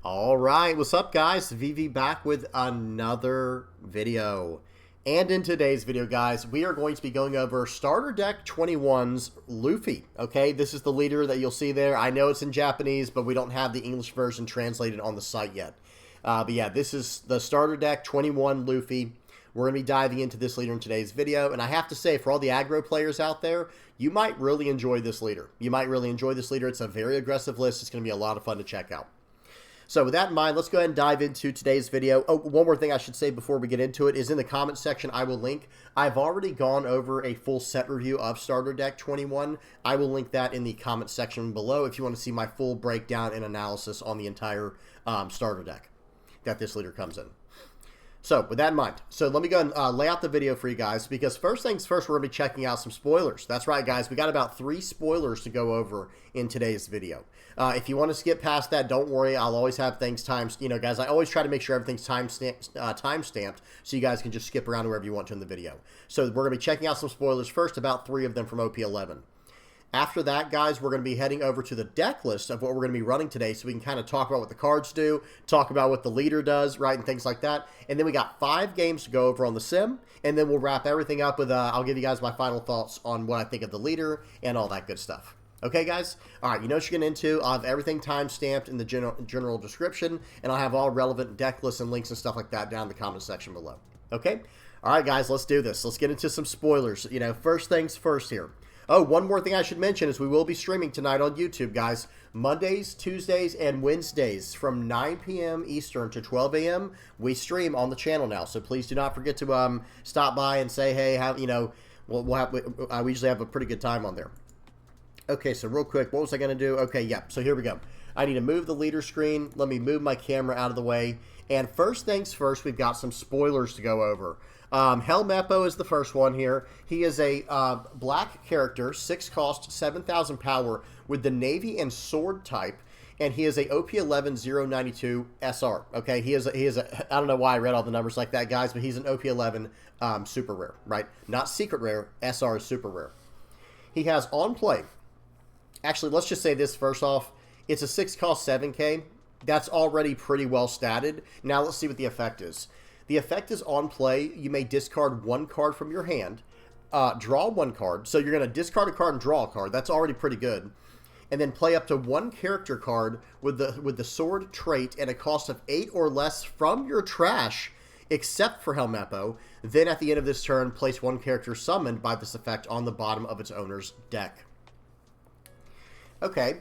All right, what's up, guys? VV back with another video. And in today's video, guys, we are going to be going over Starter Deck 21's Luffy. Okay, this is the leader that you'll see there. I know it's in Japanese, but we don't have the English version translated on the site yet. But yeah, this is the Starter Deck 21 Luffy. We're going to be diving into this leader in today's video. And I have to say, for all the aggro players out there, you might really enjoy this leader. It's a very aggressive list. It's going to be a lot of fun to check out. So with that in mind, let's go ahead and dive into today's video. Oh, one more thing I should say before we get into it is in the comments section, I will link. I've already gone over a full set review of Starter Deck 21. I will link that in the comments section below if you want to see my full breakdown and analysis on the entire starter deck that this leader comes in. So with that in mind, so let me go and lay out the video for you guys, because first things first, we're going to be checking out some spoilers. That's right, guys. We got about 3 spoilers to go over in today's video. If you want to skip past that, don't worry. I'll always have things guys, I always try to make sure everything's time-stamped so you guys can just skip around wherever you want to in the video. So we're going to be checking out some spoilers first, about 3 of them from OP11. After that, guys, we're going to be heading over to the deck list of what we're going to be running today, so we can kind of talk about what the cards do, talk about what the leader does, right, and things like that. And then we got 5 games to go over on the sim, and then we'll wrap everything up with, I'll give you guys my final thoughts on what I think of the leader and all that good stuff. Okay, guys? All right, you know what you're getting into. I'll have everything time-stamped in the general description, and I'll have all relevant deck lists and links and stuff like that down in the comment section below. Okay? All right, guys, let's do this. Let's get into some spoilers. First things first here. Oh, one more thing I should mention is we will be streaming tonight on YouTube, guys. Mondays, Tuesdays, and Wednesdays from 9 p.m. Eastern to 12 a.m. we stream on the channel now. So please do not forget to stop by and say, hey, we usually have a pretty good time on there. Okay, so real quick, what was I going to do? Okay, yeah, so here we go. I need to move the leader screen. Let me move my camera out of the way. And first things first, we've got some spoilers to go over. Helmeppo is the first one here. He is a black character, 6 cost, 7,000 power with the Navy and Sword type, and he is a OP11 092 SR. Okay, he is a I don't know why I read all the numbers like that, guys, but he's an OP11 super rare, right? Not secret rare. SR is super rare. He has on play. Actually, let's just say this first off. It's a 6 cost 7K. That's already pretty well statted. Now let's see what the effect is. The effect is on play, you may discard 1 card from your hand, draw 1 card. So you're going to discard a card and draw a card. That's already pretty good. And then play up to 1 character card with the sword trait and a cost of 8 or less from your trash, except for Helmeppo. Then at the end of this turn, place 1 character summoned by this effect on the bottom of its owner's deck. Okay.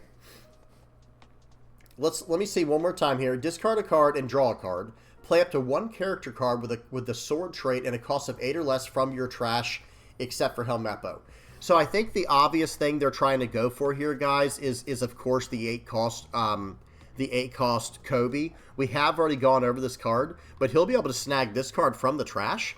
Let me see one more time here. Discard a card and draw a card. Play up to 1 character card with the sword trait and a cost of 8 or less from your trash, except for Helmeppo. So I think the obvious thing they're trying to go for here, guys, is of course the 8 cost Kobe. We have already gone over this card, but he'll be able to snag this card from the trash.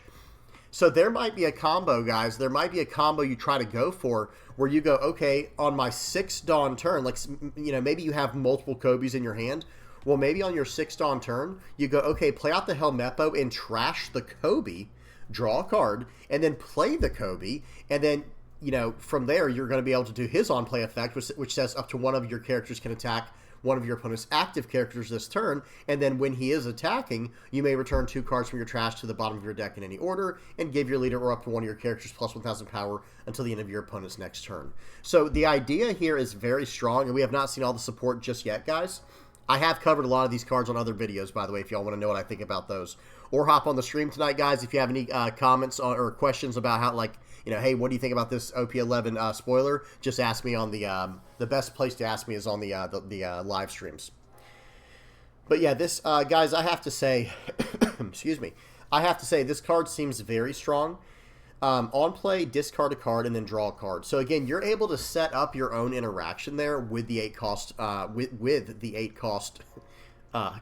So there might be a combo, guys. There might be a combo you try to go for where you go, okay, on my 6th Dawn turn, like, maybe you have multiple Kobe's in your hand. Well, maybe on your 6th Dawn turn, you go, okay, play out the Helmeppo and trash the Kobe, draw a card, and then play the Kobe, and then, from there, you're going to be able to do his on-play effect, which says up to 1 of your characters can attack 1 of your opponent's active characters this turn, and then when he is attacking, you may return 2 cards from your trash to the bottom of your deck in any order, and give your leader or up to 1 of your characters plus 1,000 power until the end of your opponent's next turn. So the idea here is very strong, and we have not seen all the support just yet, guys. I have covered a lot of these cards on other videos, by the way, if y'all want to know what I think about those. Or hop on the stream tonight, guys, if you have any comments or questions about how, hey, what do you think about this OP11 spoiler? Just ask me on the best place to ask me is on the live streams. But yeah, this, guys, I have to say, excuse me, I have to say this card seems very strong. On play, discard a card and then draw a card. So again, you're able to set up your own interaction there with the 8 cost, with the 8 cost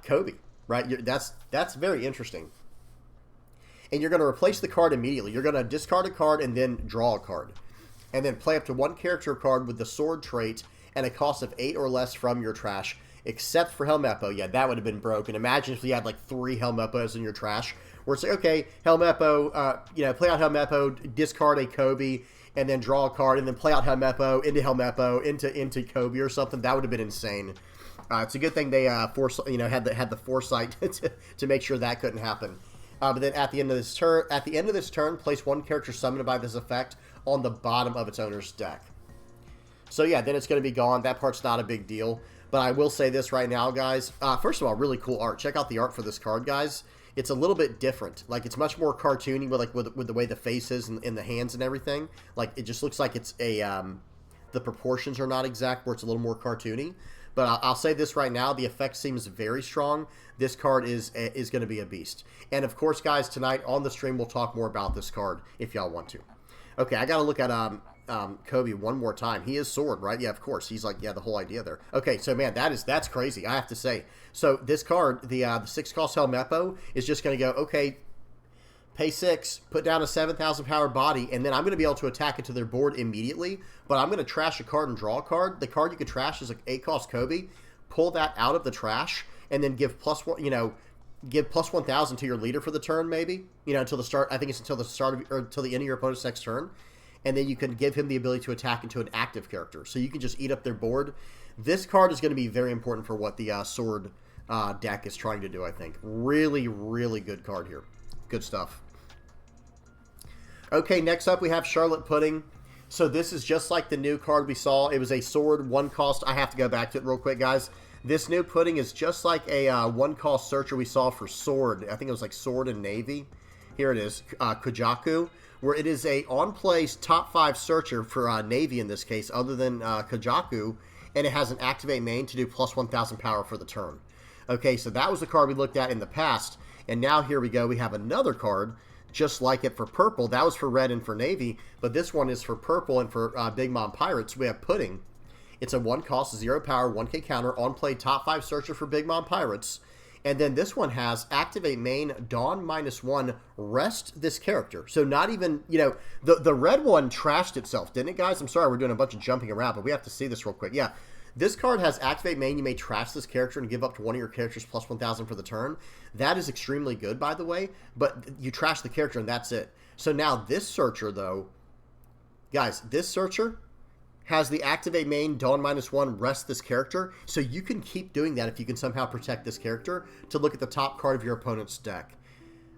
Kobe, right? That's very interesting. And you're going to replace the card immediately. You're going to discard a card and then draw a card. And then play up to 1 character card with the sword trait and a cost of 8 or less from your trash, except for Helmeppo. Yeah, that would have been broken. Imagine if you had like 3 Helmeppos in your trash, where it's like, okay, Helmeppo, play out Helmeppo, discard a Kobe, and then draw a card, and then play out Helmeppo into Kobe or something. That would have been insane. It's a good thing they had the foresight to make sure that couldn't happen. But then at the end of this turn, place one character summoned by this effect on the bottom of its owner's deck. So yeah, then it's going to be gone. That part's not a big deal. But I will say this right now, guys. First of all, really cool art. Check out the art for this card, guys. It's a little bit different. Like, it's much more cartoony with the way the face is and the hands and everything. Like, it just looks like it's a the proportions are not exact, where it's a little more cartoony. But I'll say this right now, the effect seems very strong. This card is going to be a beast. And of course, guys, tonight on the stream we'll talk more about this card if y'all want to. Okay, I got to look at Kobe one more time. He is sword, right? Yeah, of course. He's like, yeah, the whole idea there. Okay, so man, that's crazy, I have to say. So this card, the 6-cost Helmeppo, is just going to go, okay, pay 6, put down a 7,000 power body, and then I'm going to be able to attack it to their board immediately, but I'm going to trash a card and draw a card. The card you could trash is an 8-cost Kobe. Pull that out of the trash, and then give give plus 1,000 to your leader for the turn, maybe, until the start. I think it's until the start of, or until the end of your opponent's next turn. And then you can give him the ability to attack into an active character. So you can just eat up their board. This card is going to be very important for what the sword deck is trying to do, I think. Really, really good card here. Good stuff. Okay, next up we have Charlotte Pudding. So this is just like the new card we saw. It was a sword, 1-cost. I have to go back to it real quick, guys. This new Pudding is just like a 1-cost searcher we saw for sword. I think it was like sword and navy. Here it is, Kujaku, where it is a on-play top 5 searcher for Navy in this case, other than Kujaku, and it has an activate main to do plus 1,000 power for the turn. Okay, so that was the card we looked at in the past, and now here we go. We have another card just like it for purple. That was for red and for Navy, but this one is for purple and for Big Mom Pirates. We have Pudding. It's a 1-cost, 0 power, 1k counter, on-play top 5 searcher for Big Mom Pirates. And then this one has activate main, Dawn -1, rest this character. So not even, the red one trashed itself, didn't it, guys? I'm sorry, we're doing a bunch of jumping around, but we have to see this real quick. Yeah, this card has activate main. You may trash this character and give up to one of your characters plus 1,000 for the turn. That is extremely good, by the way, but you trash the character and that's it. So now this searcher, though, guys, this searcher has the activate main, Dawn -1, rest this character. So you can keep doing that if you can somehow protect this character to look at the top card of your opponent's deck.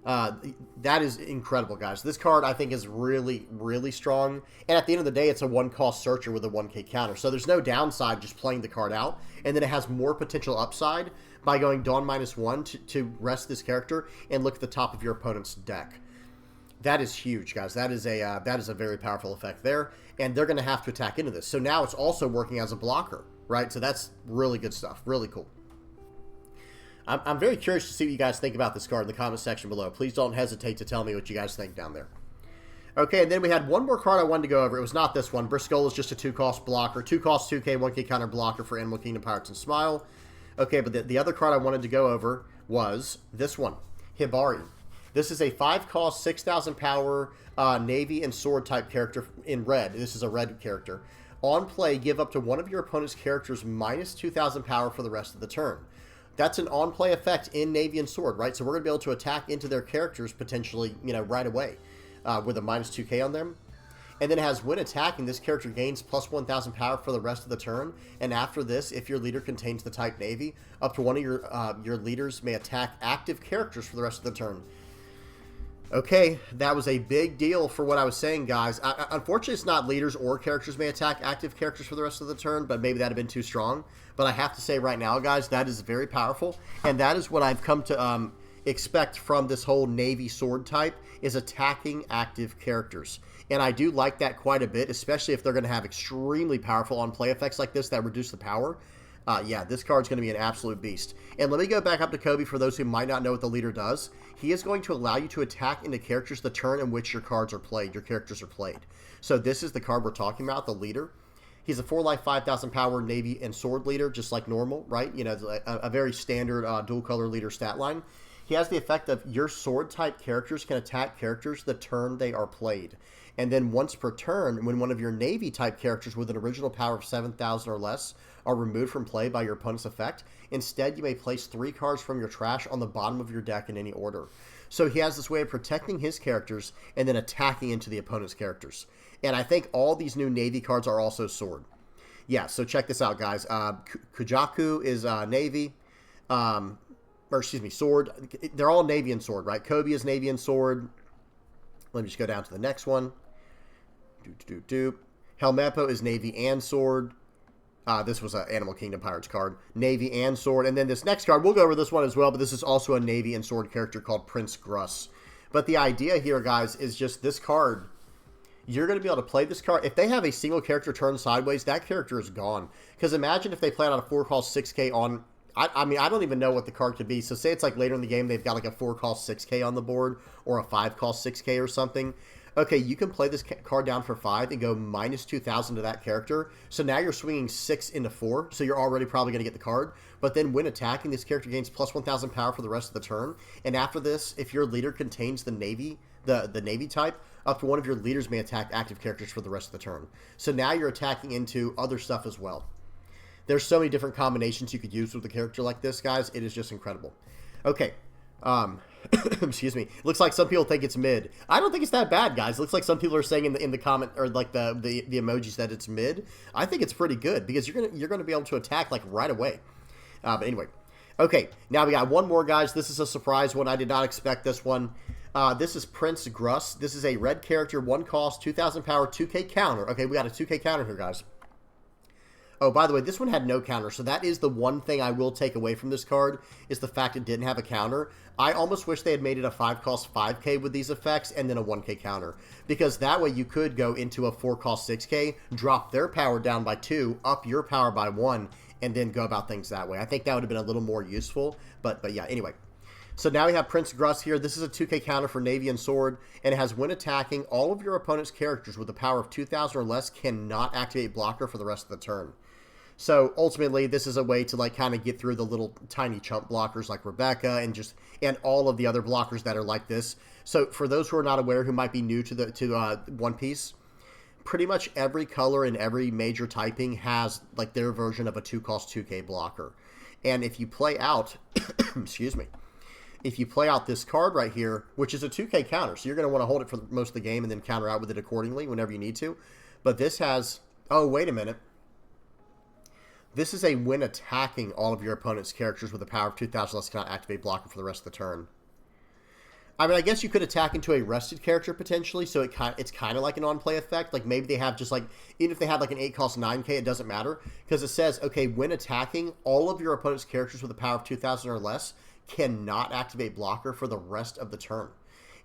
That is incredible, guys. This card, I think, is really, really strong. And at the end of the day, it's a 1-cost searcher with a 1k counter. So there's no downside just playing the card out. And then it has more potential upside by going Dawn -1 to rest this character and look at the top of your opponent's deck. That is huge, guys. That is a very powerful effect there, and they're going to have to attack into this. So now it's also working as a blocker, right? So that's really good stuff. Really cool. I'm very curious to see what you guys think about this card in the comment section below. Please don't hesitate to tell me what you guys think down there. Okay, and then we had one more card I wanted to go over. It was not this one. Briscoe is just a 2-cost blocker. 2-cost, 2k, 1k counter blocker for Animal Kingdom Pirates and Smile. Okay, but the other card I wanted to go over was this one, Hibari. This is a 5-cost, 6,000 power Navy and Sword type character in red. This is a red character. On play, give up to one of your opponent's characters minus 2,000 power for the rest of the turn. That's an on-play effect in Navy and Sword, right? So we're going to be able to attack into their characters potentially, right away with a minus 2k on them. And then it has, when attacking, this character gains plus 1,000 power for the rest of the turn. And after this, if your leader contains the type Navy, up to one of your leaders may attack active characters for the rest of the turn. Okay, that was a big deal for what I was saying, guys. Unfortunately, it's not leaders or characters may attack active characters for the rest of the turn, but maybe that would have been too strong. But I have to say right now, guys, that is very powerful, and that is what I've come to expect from this whole Navy Sword type, is attacking active characters. And I do like that quite a bit, especially if they're going to have extremely powerful on-play effects like this that reduce the power. Yeah, this card's going to be an absolute beast. And let me go back up to Kobe for those who might not know what the leader does. He is going to allow you to attack into characters the turn in which your cards are played, your characters are played. So this is the card we're talking about, the leader. He's a 4-life, 5,000 power Navy and Sword leader, just like normal, right? A very standard dual color leader stat line. He has the effect of your Sword type characters can attack characters the turn they are played. And then once per turn, when one of your Navy type characters with an original power of 7,000 or less are removed from play by your opponent's effect, instead you may place 3 cards from your trash on the bottom of your deck in any order. So he has this way of protecting his characters and then attacking into the opponent's characters. And I think all these new Navy cards are also Sword. Yeah, so check this out, guys. Kujaku is Navy, or excuse me, sword. They're all Navy and sword, right? Kobe is Navy and sword. Let me just go down to the next one. Helmeppo is Navy and sword. This was an Animal Kingdom Pirates card. Navy and sword. And then this next card, we'll go over this one as well, but this is also a Navy and sword character called Prince Gruss. But the idea here, guys, is just this card. You're going to be able to play this card. If they have a single character turn sideways, that character is gone. Because imagine if they play out a 4-cost 6K on... I mean, I don't even know what the card could be. So say it's like later in the game, they've got like a 4-cost 6K on the board or a 5-cost 6K or something. Okay, you can play this card down for 5 and go minus 2,000 to that character. So now you're swinging 6 into 4, so you're already probably going to get the card. But then when attacking, this character gains plus 1,000 power for the rest of the turn. And after this, if your leader contains the Navy, the Navy type, up to one of your leaders may attack active characters for the rest of the turn. So now you're attacking into other stuff as well. There's so many different combinations you could use with a character like this, guys. It is just incredible. Okay. Excuse me. Looks like some people think it's mid. I don't think it's that bad, guys. Looks like some people are saying in the comment or like the emojis that it's mid. I think it's pretty good because you're gonna be able to attack like right away. But anyway, okay. Now we got one more, guys. This is a surprise one. I did not expect this one. This is Prince Gruss. This is a red character, 1 cost, 2,000 power, 2K counter. Okay, we got a 2K counter here, guys. Oh, by the way, this one had no counter, so that is the one thing I will take away from this card, is the fact it didn't have a counter. I almost wish they had made it a 5-cost 5K with these effects, and then a 1K counter. Because that way you could go into a 4-cost 6K, drop their power down by 2, up your power by 1, and then go about things that way. I think that would have been a little more useful, but yeah, anyway. So now we have Prince Gruss here. This is a 2K counter for Navy and Sword, and it has when attacking, all of your opponent's characters with a power of 2,000 or less cannot activate blocker for the rest of the turn. So ultimately, this is a way to like kind of get through the little tiny chump blockers like Rebecca and all of the other blockers that are like this. So for those who are not aware, who might be new to One Piece, pretty much every color and every major typing has like their version of a 2-cost 2K blocker. And if you play out, excuse me, if you play out this card right here, which is a 2K counter, so you're going to want to hold it for most of the game and then counter out with it accordingly whenever you need to. But this has, oh, wait a minute. This is a when attacking all of your opponent's characters with a power of 2,000 less cannot activate blocker for the rest of the turn. I mean, I guess you could attack into a rested character potentially, so it's kind of like an on-play effect. Like maybe they have just like, even if they have like an 8-cost 9K, it doesn't matter. Because it says, okay, when attacking, all of your opponent's characters with a power of 2,000 or less cannot activate blocker for the rest of the turn.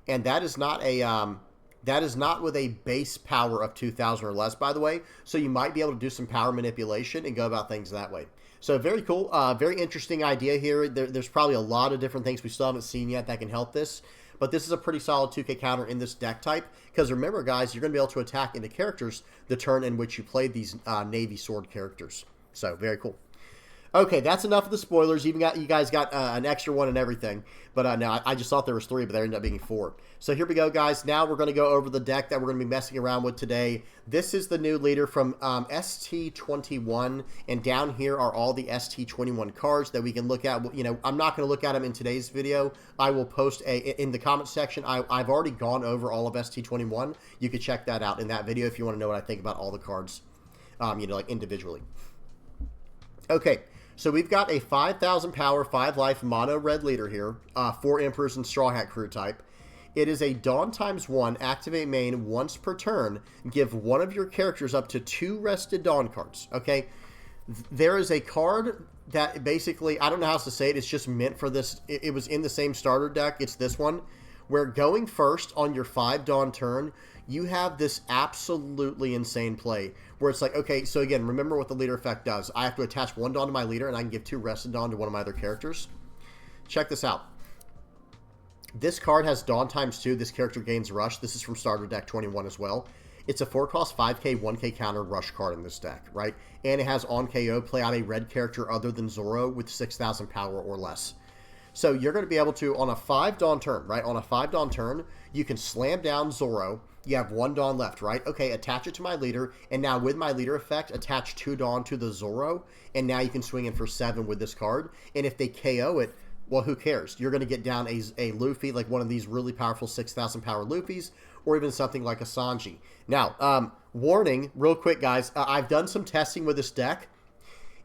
And that is not a... That is not with a base power of 2,000 or less, by the way. So you might be able to do some power manipulation and go about things that way. So very cool. Very interesting idea here. There's probably a lot of different things we still haven't seen yet that can help this. But this is a pretty solid 2K counter in this deck type. Because remember, guys, you're going to be able to attack into characters the turn in which you played these Navy Sword characters. So very cool. Okay, that's enough of the spoilers. You guys got an extra one and everything. But no, I just thought there was 3, but there ended up being 4. So here we go, guys. Now we're going to go over the deck that we're going to be messing around with today. This is the new leader from ST-21. And down here are all the ST-21 cards that we can look at. You know, I'm not going to look at them in today's video. I will post in the comment section. I've already gone over all of ST-21. You can check that out in that video if you want to know what I think about all the cards, you know, like individually. Okay. So we've got a 5,000 power, 5 life mono red leader here, 4 Emperors and Straw Hat crew type. It is a Dawn ×1, activate main once per turn, give one of your characters up to 2 rested Dawn cards, okay? There is a card that basically, I don't know how else to say it, it's just meant for this, it was in the same starter deck, it's this one, where going first on your 5 Dawn turn, you have this absolutely insane play where it's like, okay, so again, remember what the leader effect does. I have to attach 1 Dawn to my leader and I can give 2 rested Dawn to one of my other characters. Check this out. This card has Dawn ×2. This character gains Rush. This is from starter deck 21 as well. It's a 4-cost 5K, 1K counter Rush card in this deck, right? And it has on KO, play out a red character other than Zoro with 6,000 power or less. So you're going to be able to, on a 5 Dawn turn, right? On a 5 Dawn turn, you can slam down Zoro. You have 1 Dawn left, right? Okay, attach it to my leader, and now with my leader effect, attach 2 Dawn to the Zoro, and now you can swing in for 7 with this card. And if they KO it, well, who cares? You're going to get down a Luffy, like one of these really powerful 6,000 power Luffys, or even something like a Sanji. Now, Warning, real quick, guys. I've done some testing with this deck.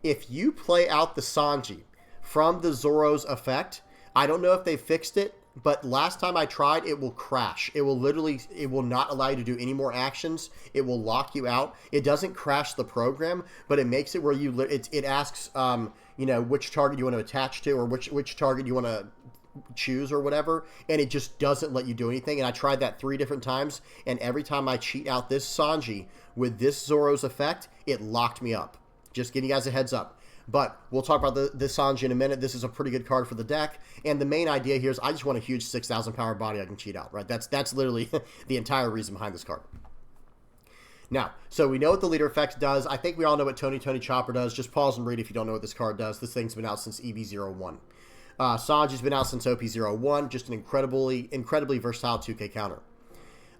If you play out the Sanji from the Zoro's effect, I don't know if they fixed it, but last time I tried, it will crash. It will literally, it will not allow you to do any more actions. It will lock you out. It doesn't crash the program, but it makes it where you, it asks, you know, which target you want to attach to, or which target you want to choose or whatever, and it just doesn't let you do anything. And I tried that 3 different times, and every time I cheat out this Sanji with this Zoro's effect, it locked me up. Just giving you guys a heads up. But we'll talk about the Sanji in a minute. This is a pretty good card for the deck. And the main idea here is I just want a huge 6,000 power body I can cheat out, right? That's literally the entire reason behind this card. Now, so we know what the leader effect does. I think we all know what Tony Chopper does. Just pause and read if you don't know what this card does. This thing's been out since EV01. Sanji's been out since OP01. Just an incredibly versatile 2K counter.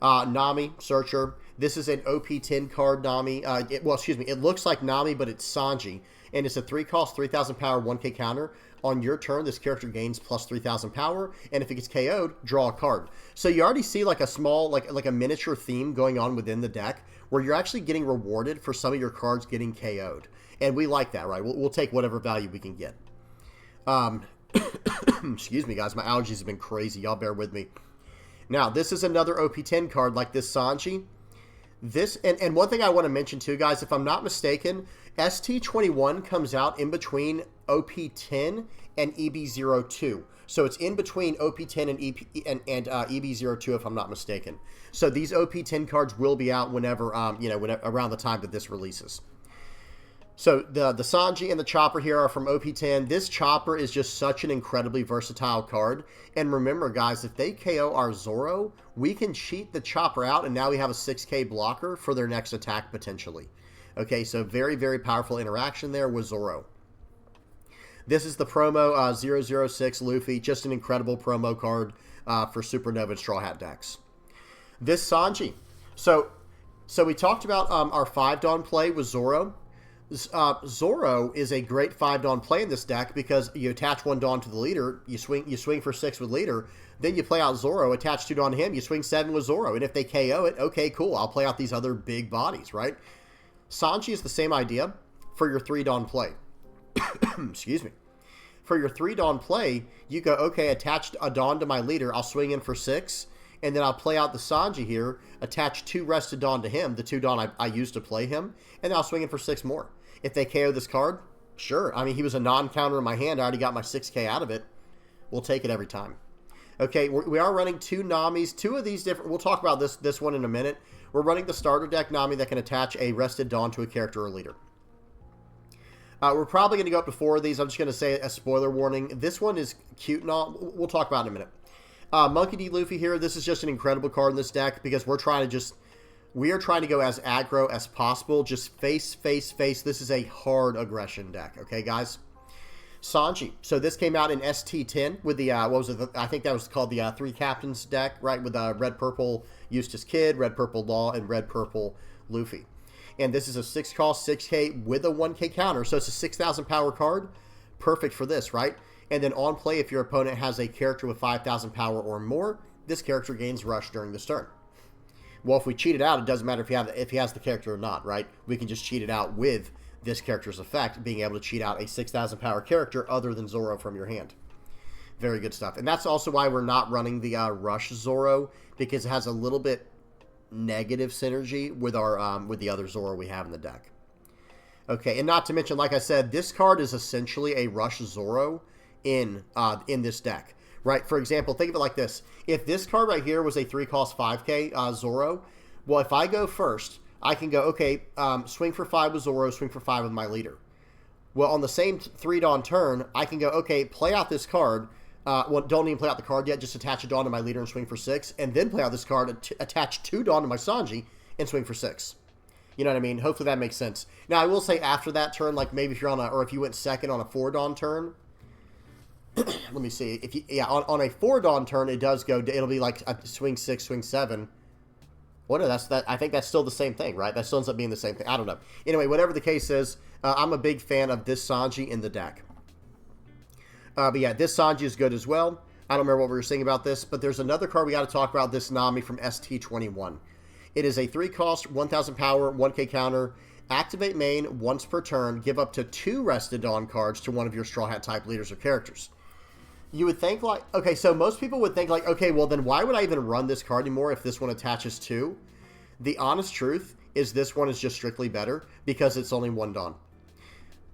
Nami, Searcher. This is an OP10 card, Nami. Well, excuse me. It looks like Nami, but it's Sanji. And it's a 3-cost, 3,000 power, 1K counter. On your turn, this character gains plus 3,000 power. And if it gets KO'd, draw a card. So you already see like a small, like a miniature theme going on within the deck, where you're actually getting rewarded for some of your cards getting KO'd. And we like that, right? We'll take whatever value we can get. Excuse me, guys. My allergies have been crazy. Y'all bear with me. Now, this is another OP10 card like this Sanji. This, and one thing I want to mention too, guys, if I'm not mistaken, ST-21 comes out in between OP10 and EB02. So it's in between OP10 and EB02, if I'm not mistaken. So these OP10 cards will be out whenever, around the time that this releases. So the Sanji and the Chopper here are from OP10. This Chopper is just such an incredibly versatile card. And remember, guys, if they KO our Zoro, we can cheat the Chopper out, and now we have a 6K blocker for their next attack, potentially. Okay, so very, very powerful interaction there with Zoro. This is the promo 006 Luffy, just an incredible promo card for Supernova and Straw Hat decks. This Sanji. So we talked about our 5-Dawn play with Zoro. Zoro is a great 5-Dawn play in this deck because you attach 1 Dawn to the leader, you swing for 6 with leader, then you play out Zoro, attach 2 Dawn to him, you swing 7 with Zoro, and if they KO it, okay, cool, I'll play out these other big bodies, right? Sanji is the same idea for your 3 Dawn play. Excuse me. For your 3 Dawn play, you go, okay, attach a Dawn to my leader, I'll swing in for 6, and then I'll play out the Sanji here, attach 2 rested Dawn to him, the 2 Dawn I used to play him, and then I'll swing in for 6 more. If they KO this card, sure. I mean, he was a non-counter in my hand. I already got my 6K out of it. We'll take it every time. Okay, we are running 2 Namis. 2 of these different... We'll talk about this one in a minute. We're running the starter deck Nami that can attach a rested Dawn to a character or leader. We're probably going to go up to 4 of these. I'm just going to say a spoiler warning. This one is cute and all. We'll talk about it in a minute. Monkey D. Luffy here. This is just an incredible card in this deck because we're trying to just... We are trying to go as aggro as possible. Just face. This is a hard aggression deck. Okay, guys? Sanji. So this came out in ST10 with the, what was it? I think that was called the 3 Captains deck, right? With red, purple Eustace Kid, red, purple Law, and red, purple Luffy. And this is a 6-cost, 6K with a 1K counter. So it's a 6,000 power card. Perfect for this, right? And then on play, if your opponent has a character with 5,000 power or more, this character gains rush during this turn. Well, if we cheat it out, it doesn't matter if he has the character or not, right? We can just cheat it out with this character's effect, being able to cheat out a 6,000 power character other than Zoro from your hand. Very good stuff. And that's also why we're not running the Rush Zoro, because it has a little bit negative synergy with our with the other Zoro we have in the deck. Okay, and not to mention, like I said, this card is essentially a Rush Zoro in this deck. Right, for example, think of it like this. If this card right here was a 3-cost 5K Zoro, well, if I go first, I can go, okay, swing for 5 with Zoro, swing for 5 with my leader. Well, on the same 3 Dawn turn, I can go, okay, play out this card. Well, don't even play out the card yet, just attach a Dawn to my leader and swing for 6, and then play out this card, attach 2 Dawn to my Sanji, and swing for 6. You know what I mean? Hopefully that makes sense. Now, I will say after that turn, like maybe if you're on or if you went second on a 4 Dawn turn, let me see. If you, yeah, on a 4 Dawn turn, it does go. It'll be like a swing 6, swing 7. Well, no, that's that. I think that's still the same thing, right? That still ends up being the same thing. I don't know. Anyway, whatever the case is, I'm a big fan of this Sanji in the deck. But yeah, this Sanji is good as well. I don't remember what we were saying about this, but there's another card we got to talk about. This Nami from ST-21. It is a 3-cost, 1,000 power, 1k counter. Activate main once per turn. Give up to 2 Rested Dawn cards to one of your Straw Hat type leaders or characters. You would think like, okay, so most people would think like, okay, well then why would I even run this card anymore if this one attaches to? The honest truth is this one is just strictly better because it's only 1 Dawn.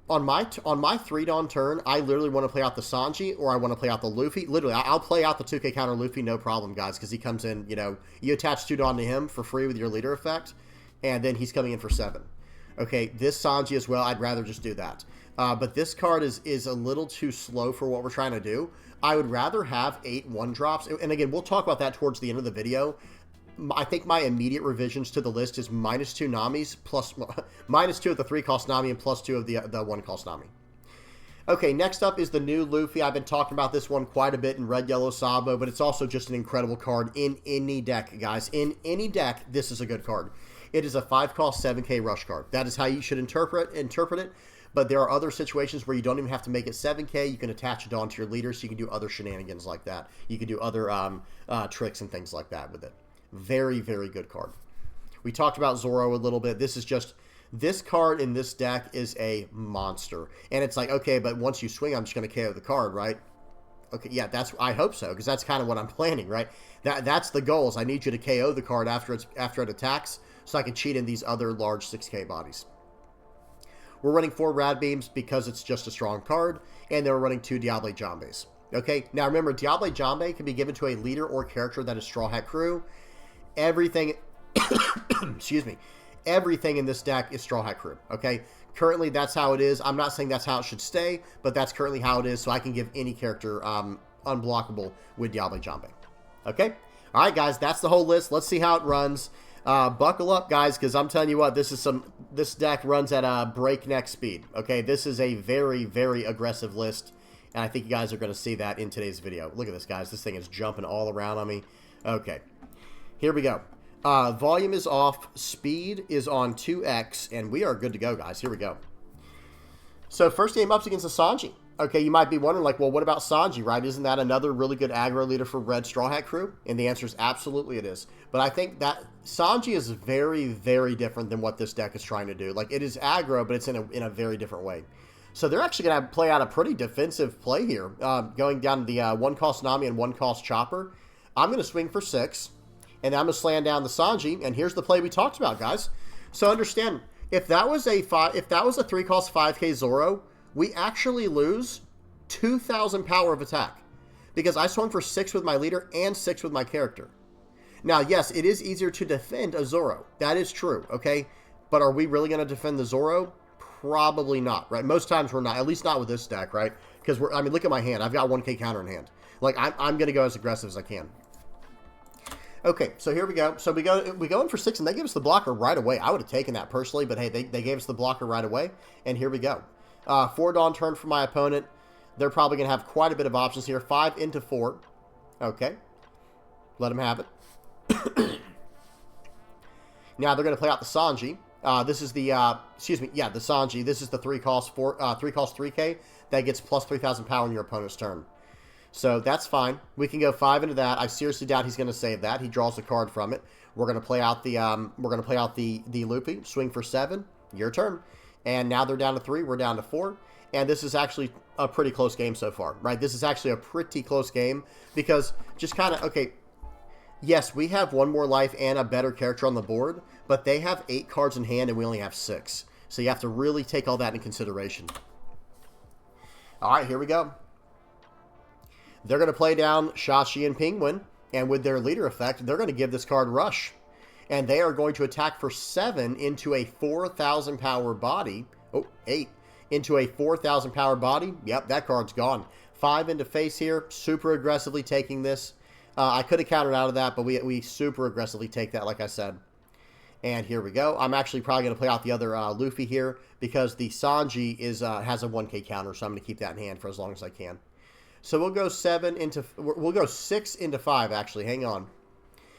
On my 3 Dawn turn, I literally want to play out the Sanji or I want to play out the Luffy. Literally, I'll play out the 2k counter Luffy, no problem, guys, because he comes in, you know, you attach 2 Dawn to him for free with your leader effect, and then he's coming in for 7. Okay, this Sanji as well, I'd rather just do that. But this card is a little too slow for what we're trying to do. I would rather have 8 1-drops, and again, we'll talk about that towards the end of the video. I think my immediate revisions to the list is -2 Namis, plus -2 of the 3-cost Nami, and +2 of the 1-cost Nami. Okay, next up is the new Luffy. I've been talking about this one quite a bit in Red, Yellow, Sabo, but it's also just an incredible card in any deck, guys. In any deck, this is a good card. It is a 5-cost 7k rush card. That is how you should interpret it, but there are other situations where you don't even have to make it 7k. You can attach it onto your leader, so you can do other shenanigans like that. You can do other tricks and things like that with it. Very, very good card. We talked about Zoro a little bit. This card in this deck is a monster. And it's like, okay, but once you swing, I'm just going to KO the card, right? Okay, yeah, I hope so, because that's kind of what I'm planning, right? That's the goal, is I need you to KO the card after it attacks, so I can cheat in these other large 6k bodies. We're running 4 Rad Beams because it's just a strong card, and then we're running 2 Diable Jambes. Okay, now remember, Diable Jambe can be given to a leader or character that is Straw Hat Crew. Everything, excuse me, everything in this deck is Straw Hat Crew, okay? Currently, that's how it is. I'm not saying that's how it should stay, but that's currently how it is, so I can give any character unblockable with Diable Jambe, okay? All right, guys, that's the whole list. Let's see how it runs. Buckle up, guys, because I'm telling you what, this deck runs at a breakneck speed, okay? This is a very, very aggressive list, and I think you guys are going to see that in today's video. Look at this, guys. This thing is jumping all around on me. Okay. Here we go. Volume is off. Speed is on 2x. And we are good to go, guys. Here we go. So, first game up's against a Sanji. Okay, you might be wondering, like, well, what about Sanji, right? Isn't that another really good aggro leader for Red Straw Hat Crew? And the answer is absolutely it is. But I think that Sanji is very, very different than what this deck is trying to do. Like, it is aggro, but it's in a very different way. So, they're actually going to play out a pretty defensive play here. Going down to the 1-cost Nami and 1-cost Chopper. I'm going to swing for 6. And I'm going to slam down the Sanji, and here's the play we talked about, guys. So understand, if that was a 3-cost 5k Zoro, we actually lose 2,000 power of attack. Because I swung for 6 with my leader and 6 with my character. Now, yes, it is easier to defend a Zoro. That is true, okay? But are we really going to defend the Zoro? Probably not, right? Most times we're not, at least not with this deck, right? Because I mean, look at my hand. I've got 1k counter in hand. Like, I'm going to go as aggressive as I can. Okay, so here we go. So we go in for 6, and they give us the blocker right away. I would have taken that personally, but hey, they gave us the blocker right away, and here we go. 4 Dawn turn for my opponent. They're probably going to have quite a bit of options here. 5 into 4. Okay. Let them have it. Now they're going to play out the Sanji. This is the, the Sanji. This is the 3-cost 3k that gets plus 3,000 power in your opponent's turn. So that's fine. We can go 5 into that. I seriously doubt he's going to save that. He draws a card from it. We're going to play out the the Luffy. Swing for 7. Your turn. And now they're down to 3. We're down to 4. And this is actually a pretty close game so far, right? This is actually a pretty close game because just kind of, okay, yes, we have 1 more life and a better character on the board, but they have 8 cards in hand and we only have 6. So you have to really take all that into consideration. All right, here we go. They're going to play down Shashi and Penguin, and with their leader effect, they're going to give this card Rush. And they are going to attack for 7 into a 4,000 power body. Oh, 8. Into a 4,000 power body. Yep, that card's gone. 5 into face here. Super aggressively taking this. I could have countered out of that, but we super aggressively take that, like I said. And here we go. I'm actually probably going to play out the other Luffy here because the Sanji has a 1k counter, so I'm going to keep that in hand for as long as I can. So we'll go 6 into 5, actually. Hang on.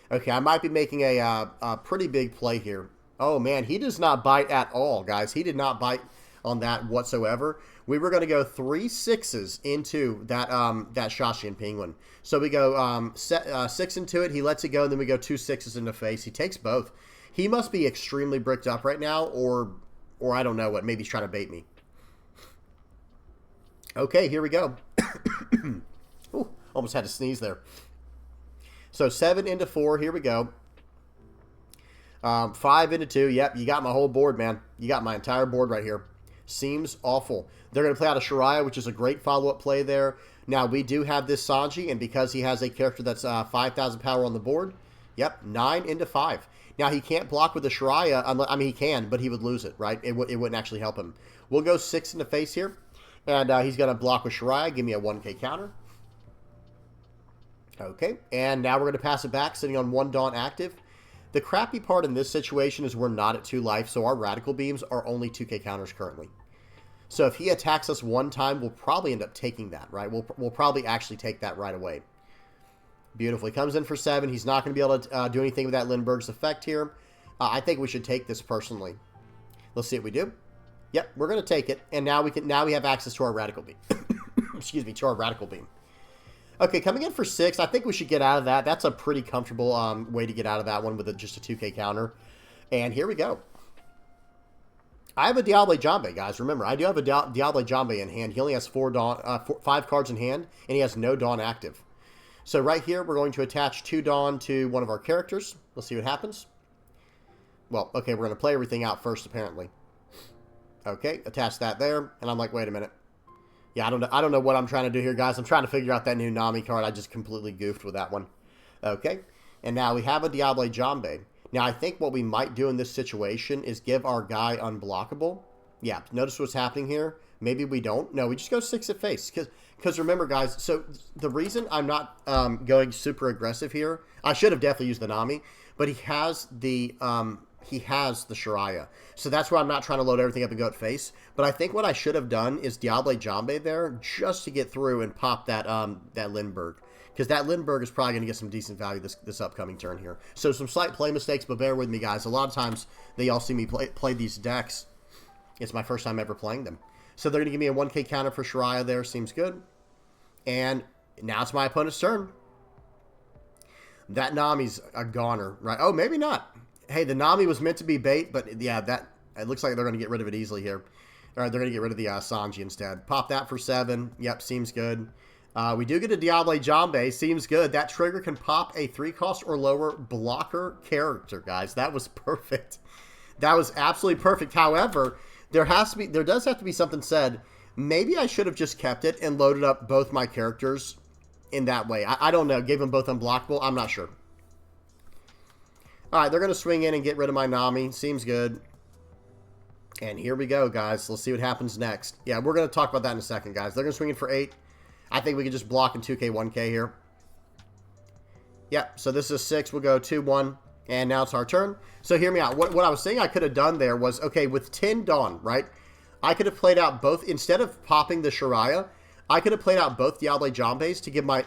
Okay, I might be making a pretty big play here. Oh, man, he does not bite at all, guys. He did not bite. on that whatsoever. We were going to go 3 6s into that that Shashian Penguin. So we go 6 into it. He lets it go, and then we go 2 6s into face. He takes both. He must be extremely bricked up right now, or I don't know what. Maybe he's trying to bait me. Okay, here we go. Ooh, almost had to sneeze there. So 7 into 4. Here we go. 5 into 2. Yep, you got my whole board, man. You got my entire board right here. Seems awful. They're going to play out a Shiraya, which is a great follow-up play there. Now, we do have this Sanji, and because he has a character that's 5,000 power on the board, yep, 9 into 5. Now, he can't block with the Shiraya. I mean, he can, but he would lose it, right? It wouldn't actually help him. We'll go 6 in the face here, and he's going to block with Shiraya. Give me a 1k counter. Okay, and now we're going to pass it back, sitting on 1 Dawn active. The crappy part in this situation is we're not at 2 life, so our Radical Beams are only 2k counters currently. So if he attacks us 1 time, we'll probably end up taking that, right? We'll probably actually take that right away. Beautiful. He comes in for 7. He's not going to be able to do anything with that Lindbergh's effect here. I think we should take this personally. Let's see what we do. Yep, we're going to take it, and now we have access to our Radical Beam. Excuse me, to our Radical Beam. Okay, coming in for 6, I think we should get out of that. That's a pretty comfortable way to get out of that one with just a 2k counter. And here we go. I have a Diable Jambe, guys. Remember, I do have a Diable Jambe in hand. He only has 5 cards in hand, and he has no Dawn active. So right here, we're going to attach 2 Dawn to one of our characters. Let's see what happens. Well, okay, we're going to play everything out first, apparently. Okay, attach that there, and I'm like, wait a minute. Yeah, I don't know what I'm trying to do here, guys. I'm trying to figure out that new Nami card. I just completely goofed with that one. Okay, and now we have a Diable Jambe. Now, I think what we might do in this situation is give our guy unblockable. Yeah, notice what's happening here. Maybe we don't. No, we just go 6 at face. Because remember, guys, so the reason I'm not going super aggressive here, I should have definitely used the Nami, but he has the Shiraya. So that's why I'm not trying to load everything up and go at face. But I think what I should have done is Diable Jambe there just to get through and pop that Lindbergh. Because that Lindbergh is probably going to get some decent value this upcoming turn here. So some slight play mistakes, but bear with me, guys. A lot of times they all see me play these decks. It's my first time ever playing them. So they're going to give me a 1k counter for Shiraya there. Seems good. And now it's my opponent's turn. That Nami's a goner, right? Oh, maybe not. Hey, the Nami was meant to be bait, but yeah, it looks like they're going to get rid of it easily here. All right, they're going to get rid of the Sanji instead. Pop that for 7. Yep, seems good. We do get a Diable Jambe. Seems good. That trigger can pop a 3-cost or lower blocker character, guys. That was perfect. That was absolutely perfect. However, there does have to be something said. Maybe I should have just kept it and loaded up both my characters in that way. I don't know. Gave them both unblockable. I'm not sure. All right, they're going to swing in and get rid of my Nami. Seems good. And here we go, guys. Let's see what happens next. Yeah, we're going to talk about that in a second, guys. They're going to swing in for 8. I think we can just block in 2k, 1k here. Yep, so this is 6. We'll go 2, 1. And now it's our turn. So hear me out. What I was saying I could have done there was, okay, with 10 Dawn, right? I could have played out both, instead of popping the Shiraya, I could have played out both Diable Jambes to give my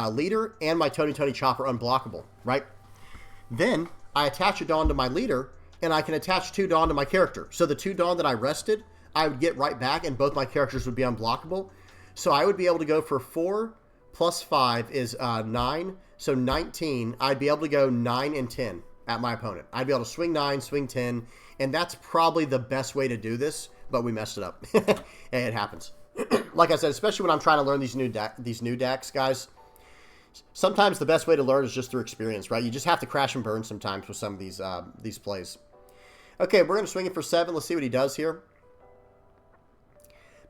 leader and my Tony Chopper unblockable, right? Then I attach a Dawn to my leader, and I can attach 2 Dawn to my character. So the 2 Dawn that I rested, I would get right back, and both my characters would be unblockable. So I would be able to go for 4 plus 5 is 9. So 19, I'd be able to go 9 and 10 at my opponent. I'd be able to swing 9, swing 10, and that's probably the best way to do this, but we messed it up. It happens. Like I said, especially when I'm trying to learn these new decks, guys, sometimes the best way to learn is just through experience, right? You just have to crash and burn sometimes with some of these plays. Okay, we're going to swing it for 7. Let's see what he does here.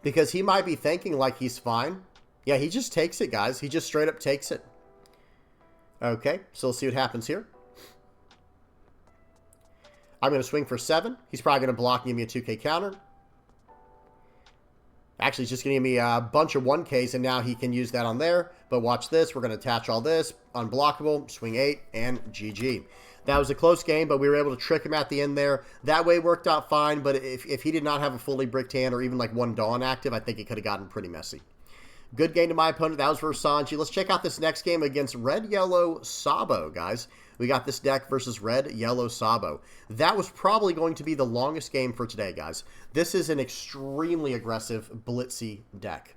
Because he might be thinking like he's fine. Yeah, he just takes it, guys. He just straight up takes it. Okay, so let's see what happens here. I'm going to swing for 7. He's probably going to block and give me a 2k counter. Actually, he's just going to give me a bunch of 1ks, and now he can use that on there. But watch this. We're going to attach all this. Unblockable, swing 8, and GG. That was a close game, but we were able to trick him at the end there. That way worked out fine, but if he did not have a fully bricked hand or even like 1 Dawn active, I think it could have gotten pretty messy. Good game to my opponent. That was versus Sanji. Let's check out this next game against Red-Yellow Sabo, guys. We got this deck versus Red-Yellow Sabo. That was probably going to be the longest game for today, guys. This is an extremely aggressive, blitzy deck.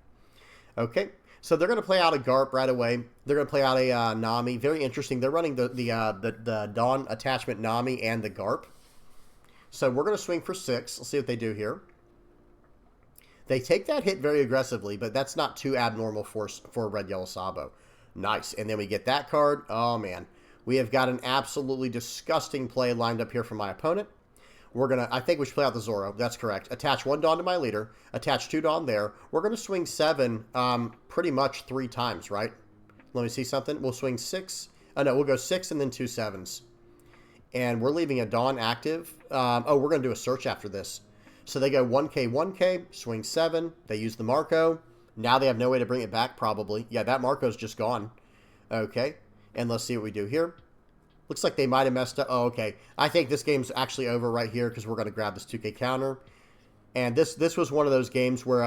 Okay, so they're going to play out a GEAR5 right away. They're going to play out a Nami. Very interesting. They're running the Dawn attachment Nami and the GEAR5. So we're going to swing for 6. Let's see what they do here. They take that hit very aggressively, but that's not too abnormal for Red-Yellow Sabo. Nice. And then we get that card. Oh, man. We have got an absolutely disgusting play lined up here for my opponent. I think we should play out the Zoro. That's correct. Attach 1 Dawn to my leader. Attach 2 Dawn there. We're going to swing 7 pretty much 3 times, right? Let me see something. We'll swing 6. Oh, no, we'll go 6 and then 2 7s. And we're leaving a Dawn active. We're going to do a search after this. So they go 1K, 1K, swing 7. They use the Marco. Now they have no way to bring it back, probably. Yeah, that Marco's just gone. Okay. And let's see what we do here. Looks like they might have messed up. Oh, okay. I think this game's actually over right here because we're going to grab this 2K counter. And this was one of those games where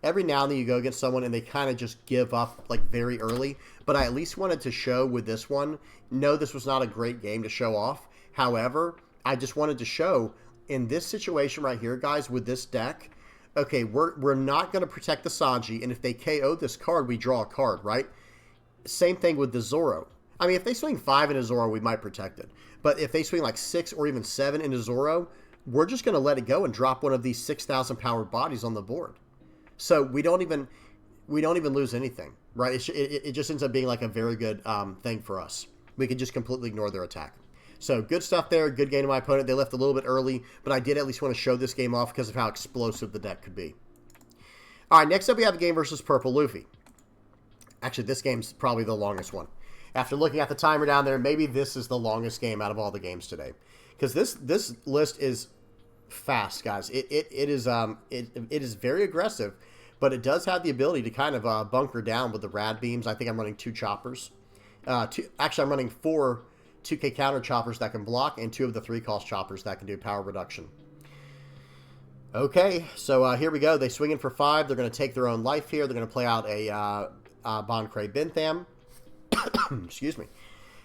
every now and then you go against someone and they kind of just give up like very early. But I at least wanted to show with this one. No, this was not a great game to show off. However, I just wanted to show in this situation right here, guys, with this deck, okay, we're not going to protect the Sanji, and if they KO this card, we draw a card, right? Same thing with the Zoro. I mean, if they swing 5 into Zoro, we might protect it. But if they swing like 6 or even 7 into Zoro, we're just going to let it go and drop one of these 6,000 powered bodies on the board. So we don't even lose anything, right? It just ends up being like a very good thing for us. We can just completely ignore their attack. So good stuff there. Good game to my opponent. They left a little bit early, but I did at least want to show this game off because of how explosive the deck could be. All right, next up we have a game versus Purple Luffy. Actually, this game's probably the longest one. After looking at the timer down there, maybe this is the longest game out of all the games today. Because this list is fast, guys. It is very aggressive, but it does have the ability to kind of bunker down with the rad beams. I think I'm running 2 choppers. Actually, I'm running 4 2K counter choppers that can block, and 2 of the 3-cost choppers that can do power reduction. Okay, so here we go. They swing in for 5. They're going to take their own life here. They're going to play out a Boncray Bentham. Excuse me.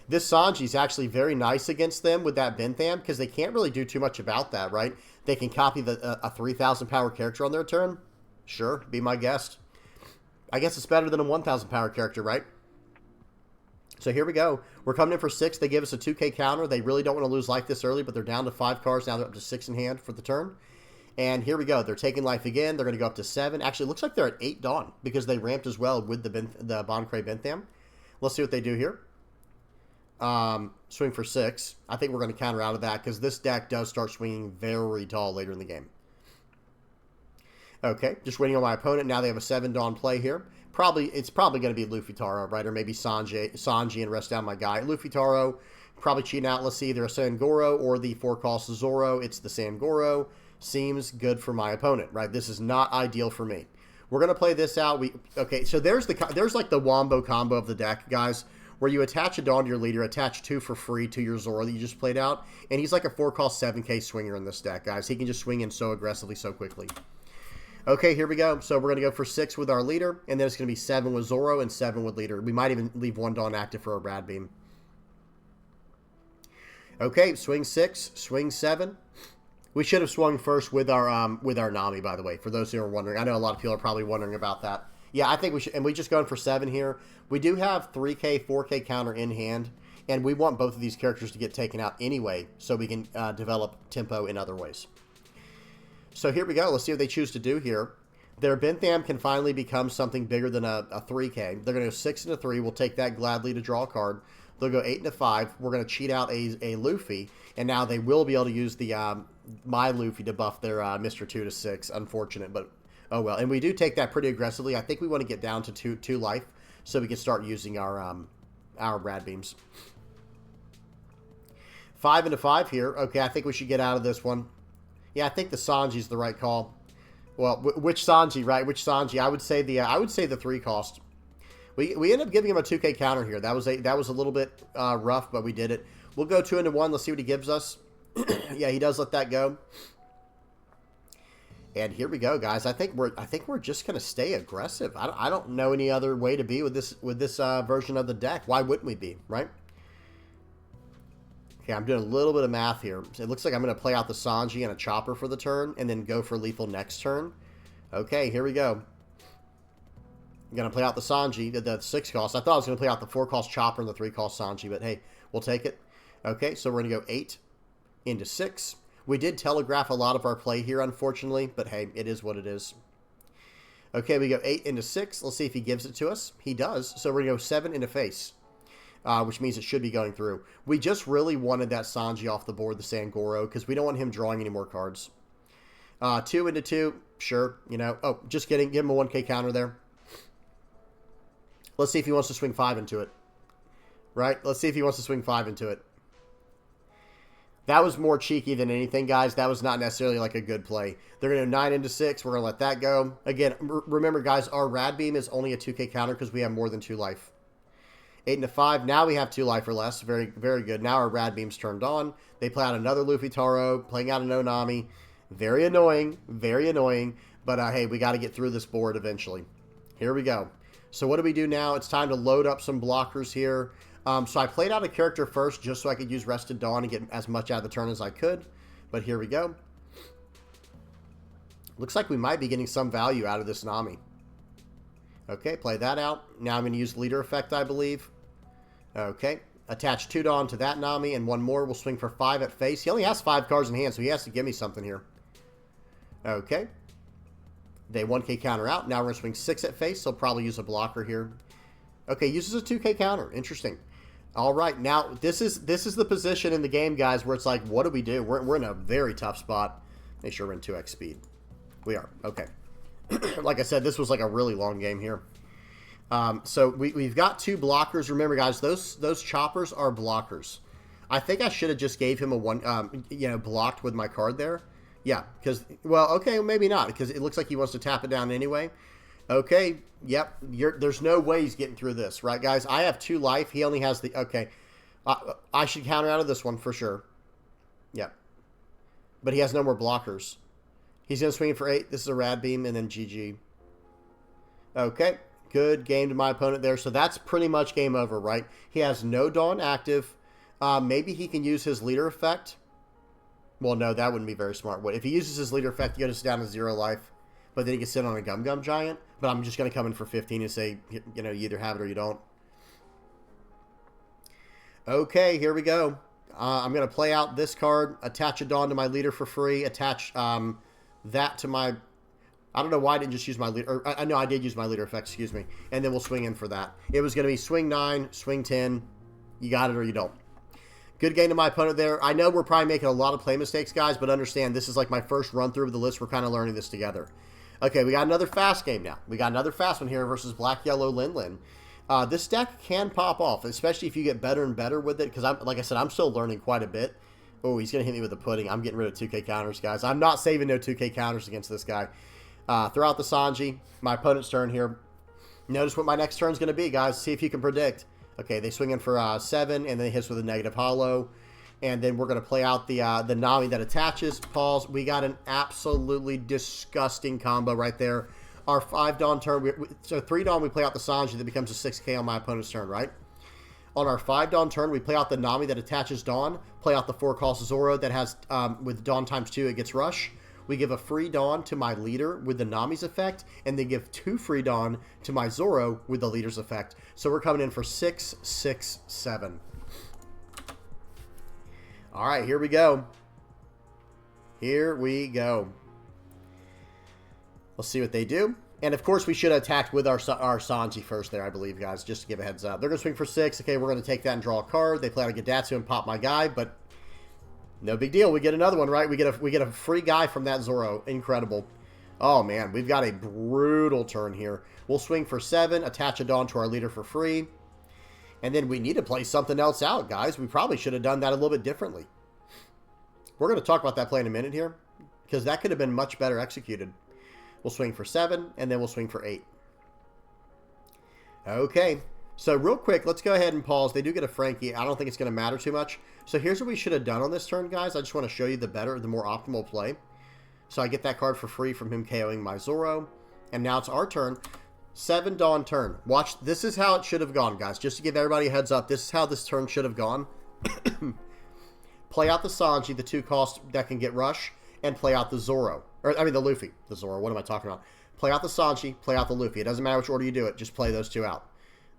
This Sanji is actually very nice against them with that Bentham because they can't really do too much about that, right? They can copy a 3,000 power character on their turn. Sure, be my guest. I guess it's better than a 1,000 power character, right? So here we go. We're coming in for 6. They give us a 2K counter. They really don't want to lose life this early, but they're down to 5 cards. Now they're up to 6 in hand for the turn. And here we go. They're taking life again. They're going to go up to 7. Actually, it looks like they're at 8 Dawn because they ramped as well with the Boncray Bentham. Let's see what they do here. Swing for 6. I think we're going to counter out of that because this deck does start swinging very tall later in the game. Okay, just waiting on my opponent. Now they have a 7 Dawn play here. It's probably going to be Luffy Taro, right? Or maybe Sanji and rest down my guy. Luffy Taro, probably cheating out. Let's see, either a Sangoro or the 4-cost Zoro. It's the Sangoro. Seems good for my opponent, right? This is not ideal for me. We're going to play this out. Okay, so there's like the wombo combo of the deck, guys, where you attach a Dawn to your leader, attach 2 for free to your Zoro that you just played out, and he's like a 4-cost 7K swinger in this deck, guys. He can just swing in so aggressively so quickly. Okay, here we go. So we're going to go for 6 with our leader, and then it's going to be 7 with Zoro and 7 with leader. We might even leave 1 Dawn active for a Rad Beam. Okay, swing 6, swing 7. We should have swung first with our Nami, by the way, for those who are wondering. I know a lot of people are probably wondering about that. Yeah, I think we should, and we just going for 7 here. We do have 3K, 4K counter in hand, and we want both of these characters to get taken out anyway, so we can develop tempo in other ways. So here we go. Let's see what they choose to do here. Their Bentham can finally become something bigger than a 3K. They're going to go 6 into 3. We'll take that gladly to draw a card. They'll go 8 into 5. We're going to cheat out a Luffy, and now they will be able to use the my Luffy to buff their Mr. 2 to 6. Unfortunate, but oh well. And we do take that pretty aggressively. I think we want to get down to 2 life so we can start using our Rad Beams. 5 into 5 here. Okay, I think we should get out of this one. Yeah, I think the Sanji's the right call. Well, which Sanji, right? Which Sanji? I would say the 3-cost. We ended up giving him a 2K counter here. That was a little bit rough, but we did it. We'll go 2 into 1. Let's see what he gives us. Yeah, he does let that go. And here we go, guys. I think we're just gonna stay aggressive. I don't know any other way to be with this version of the deck. Why wouldn't we be, right? Okay, I'm doing a little bit of math here. It looks like I'm gonna play out the Sanji and a Chopper for the turn, and then go for lethal next turn. Okay, here we go. I'm gonna play out the Sanji, the 6 cost. I thought I was gonna play out the 4 cost Chopper and the 3 cost Sanji, but hey, we'll take it. Okay, so we're gonna go 8 into 6. We did telegraph a lot of our play here, unfortunately, but hey, it is what it is. Okay, we go 8 into 6. Let's see if he gives it to us. He does. So we're going to go 7 into face, which means it should be going through. We just really wanted that Sanji off the board, the Sangoro, because we don't want him drawing any more cards. 2 into 2, sure, you know. Oh, just kidding. Give him a 1K counter there. Let's see if he wants to swing 5 into it. Right? Let's see if he wants to swing 5 into it. That was more cheeky than anything, guys. That was not necessarily like a good play. They're going to 9 into 6. We're going to let that go. Again, remember, guys, our Rad Beam is only a 2K counter because we have more than 2 life. 8 into 5. Now we have 2 life or less. Very, very good. Now our Rad Beam's turned on. They play out another Luffy Taro, playing out an Onami. Very annoying. Very annoying. But, hey, we got to get through this board eventually. Here we go. So what do we do now? It's time to load up some blockers here. So I played out a character first just so I could use Rested Dawn and get as much out of the turn as I could. But here we go. Looks like we might be getting some value out of this Nami. Okay, play that out. Now I'm going to use Leader Effect, I believe. Okay, attach 2 Dawn to that Nami and 1 more. We'll swing for 5 at face. He only has 5 cards in hand, so he has to give me something here. Okay. They 1K counter out. Now we're going to swing 6 at face, so probably use a blocker here. Okay, uses a 2K counter. Interesting. All right, now this is the position in the game, guys, where it's like, what do we do? We're in a very tough spot. Make sure we're in 2x speed. We are. Okay. Like I said, this was like a really long game here. So we've got 2 blockers. Remember, guys, those choppers are blockers. I think I should have just gave him a 1, blocked with my card there. Yeah, because, well, okay, maybe not, because it looks like he wants to tap it down anyway. Okay, yep, there's no way he's getting through this, right, guys? I have 2 life. He only has the... Okay, I should counter out of this one for sure. Yep. But he has no more blockers. He's going to swing it for 8. This is a Rad Beam, and then GG. Okay, good game to my opponent there. So that's pretty much game over, right? He has no Dawn active. Maybe he can use his Leader Effect. Well, no, that wouldn't be very smart. If he uses his Leader Effect, he goes down to 0 life. But then he can sit on a Gum Gum Giant. But I'm just going to come in for 15 and say, you know, you either have it or you don't. Okay, here we go. I'm going to play out this card, attach a Dawn to my leader for free, attach that to my... I don't know why I didn't just use my leader... no, I did use my leader effect, excuse me. And then we'll swing in for that. It was going to be swing 9, swing 10. You got it or you don't. Good game to my opponent there. I know we're probably making a lot of play mistakes, guys, but understand this is like my first run through of the list. We're kind of learning this together. Okay, we got another fast game now. We got another fast one here versus Black Yellow Linlin. This deck can pop off, especially if you get better and better with it, because like I said, I'm still learning quite a bit. Oh, he's going to hit me with the pudding. I'm getting rid of 2K counters, guys. I'm not saving no 2K counters against this guy. Throw out the Sanji. My opponent's turn here. Notice what my next turn is going to be, guys. See if you can predict. Okay, they swing in for 7, and then he hits with a negative hollow. And then we're going to play out the Nami that attaches. Pause. We got an absolutely disgusting combo right there. Our 5 Dawn turn, so 3 Dawn, we play out the Sanji that becomes a 6K on my opponent's turn, right? On our 5 Dawn turn, we play out the Nami that attaches Dawn, play out the 4 cost Zoro that has, with Dawn times 2, it gets Rush. We give a free Dawn to my leader with the Nami's effect, and then give 2 free Dawn to my Zoro with the leader's effect. So we're coming in for 6, 6, 7. All right, here we go. Here we go. Let's see what they do. And, of course, we should have attacked with our Sanji first there, I believe, guys, just to give a heads up. They're going to swing for 6. Okay, we're going to take that and draw a card. They play out a Gadatsu and pop my guy, but no big deal. We get another one, right? We get a free guy from that Zoro. Incredible. Oh, man, we've got a brutal turn here. We'll swing for 7, attach a Dawn to our leader for free. And then we need to play something else out, guys. We probably should have done that a little bit differently. We're going to talk about that play in a minute here, because that could have been much better executed. We'll swing for 7, and then we'll swing for 8. Okay, so real quick, let's go ahead and pause. They do get a Frankie. I don't think it's going to matter too much. So here's what we should have done on this turn, guys. I just want to show you the more optimal play. So I get that card for free from him KOing my Zoro. And now it's our turn. 7 Dawn turn. Watch, this is how it should have gone, guys. Just to give everybody a heads up, this is how this turn should have gone. Play out the Sanji, the 2-cost that can get Rush, and play out the Zoro. Or, I mean, the Luffy. The Zoro, what am I talking about? Play out the Sanji, play out the Luffy. It doesn't matter which order you do it, just play those 2 out.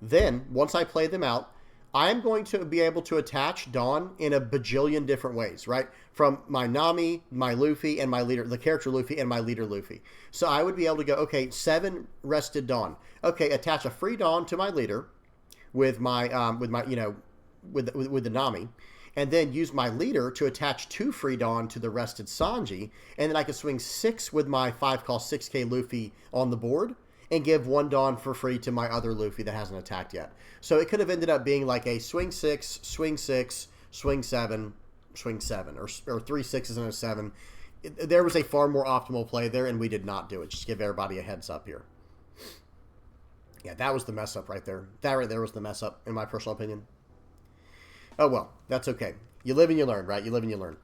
Then, once I play them out, I'm going to be able to attach Dawn in a bajillion different ways, right? From my Nami, my Luffy, and my leader, the character Luffy, and my leader Luffy. So I would be able to go, okay, 7 rested Dawn. Okay, attach a free Dawn to my leader with my, with the Nami, and then use my leader to attach 2 free Dawn to the rested Sanji, and then I can swing 6 with my 5-cost 6K Luffy on the board, and give 1 Dawn for free to my other Luffy that hasn't attacked yet. So it could have ended up being like a swing 6, swing 6, swing 7, swing 7, or 3 6s and a 7. There was a far more optimal play there, and we did not do it. Just give everybody a heads up here. Yeah, that was the mess up right there. That right there was the mess up, in my personal opinion. Oh, well, that's okay. You live and you learn, right? You live and you learn.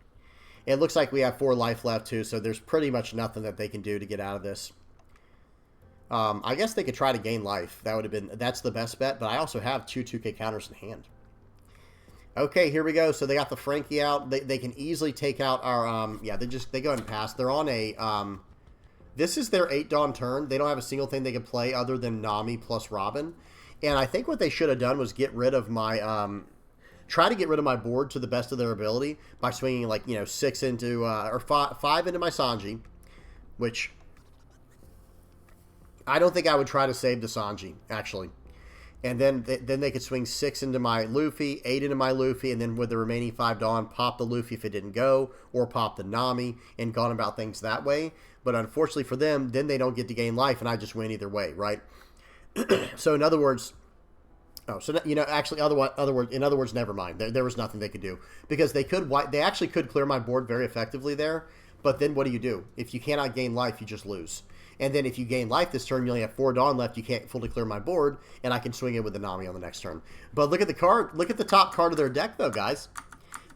It looks like we have 4 life left, too, so there's pretty much nothing that they can do to get out of this. I guess they could try to gain life. That's the best bet, but I also have 2 2K counters in hand. Okay, here we go. So they got the Frankie out. They can easily take out our, yeah, they go ahead and pass. They're on a, this is their 8 Dawn turn. They don't have a single thing they can play other than Nami plus Robin. And I think what they should have done was get rid of my, try to get rid of my board to the best of their ability by swinging, like, 6 into, or 5 into my Sanji, which I don't think I would try to save the Sanji, actually. And then they could swing 6 into my Luffy, 8 into my Luffy, and then with the remaining 5 Dawn, pop the Luffy if it didn't go, or pop the Nami, and gone about things that way. But unfortunately for them, then they don't get to gain life, and I just win either way, right? So in other words, actually, in other words, never mind. There was nothing they could do, because they actually could clear my board very effectively there. But then what do? If you cannot gain life, you just lose. And then if you gain life this turn, you only have 4 Dawn left. You can't fully clear my board, and I can swing it with the Nami on the next turn. But look at the card. Look at the top card of their deck, though, guys.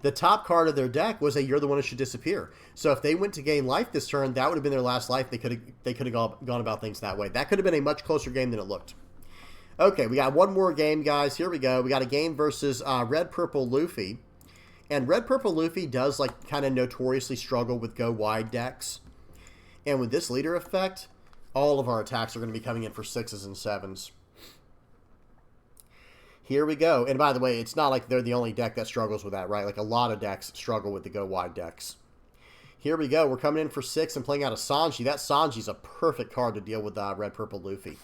The top card of their deck was a You're the One Who Should Disappear. So if they went to gain life this turn, that would have been their last life. They could have gone about things that way. That could have been a much closer game than it looked. Okay, we got one more game, guys. Here we go. We got a game versus Red Purple Luffy. And Red Purple Luffy does, like, kind of notoriously struggle with go wide decks. And with this leader effect, all of our attacks are going to be coming in for 6s and 7s. Here we go. And by the way, it's not like they're the only deck that struggles with that, right? Like, a lot of decks struggle with the go wide decks. Here we go. We're coming in for 6 and playing out a Sanji. That Sanji's a perfect card to deal with Red Purple Luffy.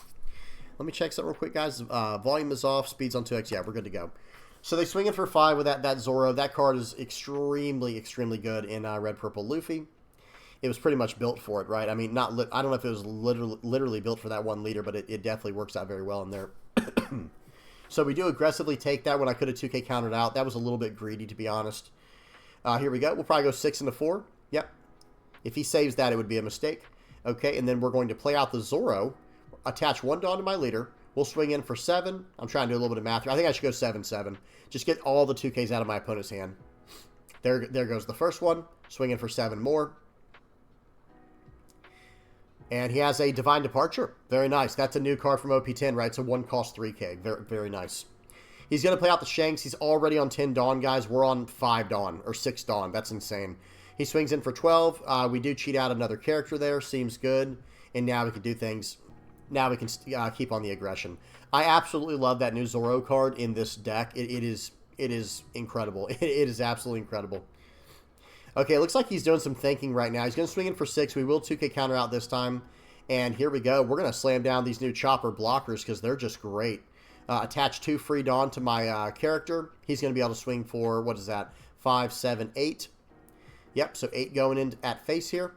Let me check something real quick, guys. Volume is off. Speed's on 2x. Yeah, we're good to go. So they swing in for 5 with that Zoro. That card is extremely, extremely good in Red Purple Luffy. It was pretty much built for it, right? I mean, I don't know if it was literally built for that one leader, but it definitely works out very well in there. So we do aggressively take that when I could have 2K countered out. That was a little bit greedy, to be honest. Here we go. We'll probably go 6 into 4. Yep. If he saves that, it would be a mistake. Okay, and then we're going to play out the Zoro, attach 1 Dawn to my leader. We'll swing in for 7. I'm trying to do a little bit of math here. I think I should go 7-7. Just get all the 2Ks out of my opponent's hand. There goes the first one. Swing in for 7 more. And he has a Divine Departure. Very nice. That's a new card from OP10, right? So 1 cost 3K. Very, very nice. He's going to play out the Shanks. He's already on 10 Dawn, guys. We're on 5 Dawn, or 6 Dawn. That's insane. He swings in for 12. We do cheat out another character there. Seems good. And now we can do things. Now we can keep on the aggression. I absolutely love that new Zoro card in this deck. It is incredible. It is absolutely incredible. Okay, it looks like he's doing some thinking right now. He's going to swing in for 6. We will 2K counter out this time. And here we go. We're going to slam down these new chopper blockers because they're just great. Attach 2 free Dawn to my character. He's going to be able to swing for, what is that, 5, 7, 8. Yep, so 8 going in at face here.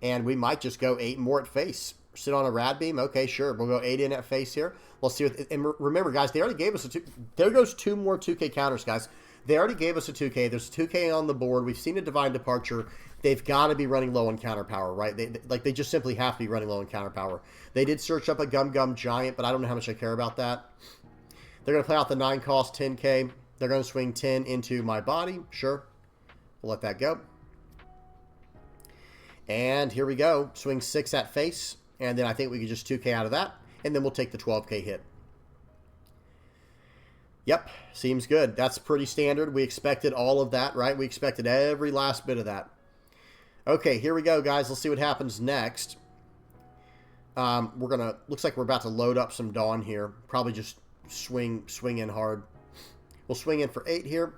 And we might just go 8 more at face. Sit on a rad beam. Okay, sure. We'll go 8 in at face here. We'll see. And remember, guys, they already gave us a 2. There goes 2 more 2K counters, guys. They already gave us a 2K. There's a 2K on the board. We've seen a Divine Departure. They've got to be running low on counter power, right? They just simply have to be running low on counter power. They did search up a Gum Giant, but I don't know how much I care about that. They're going to play out the 9 cost 10K. They're going to swing 10 into my body. Sure. We'll let that go. And here we go. Swing 6 at face. And then I think we can just 2K out of that. And then we'll take the 12K hit. Yep, seems good. That's pretty standard. We expected all of that, right? We expected every last bit of that. Okay, here we go, guys. Let's see what happens next. Looks like we're about to load up some Dawn here. Probably just swing in hard. We'll swing in for 8 here.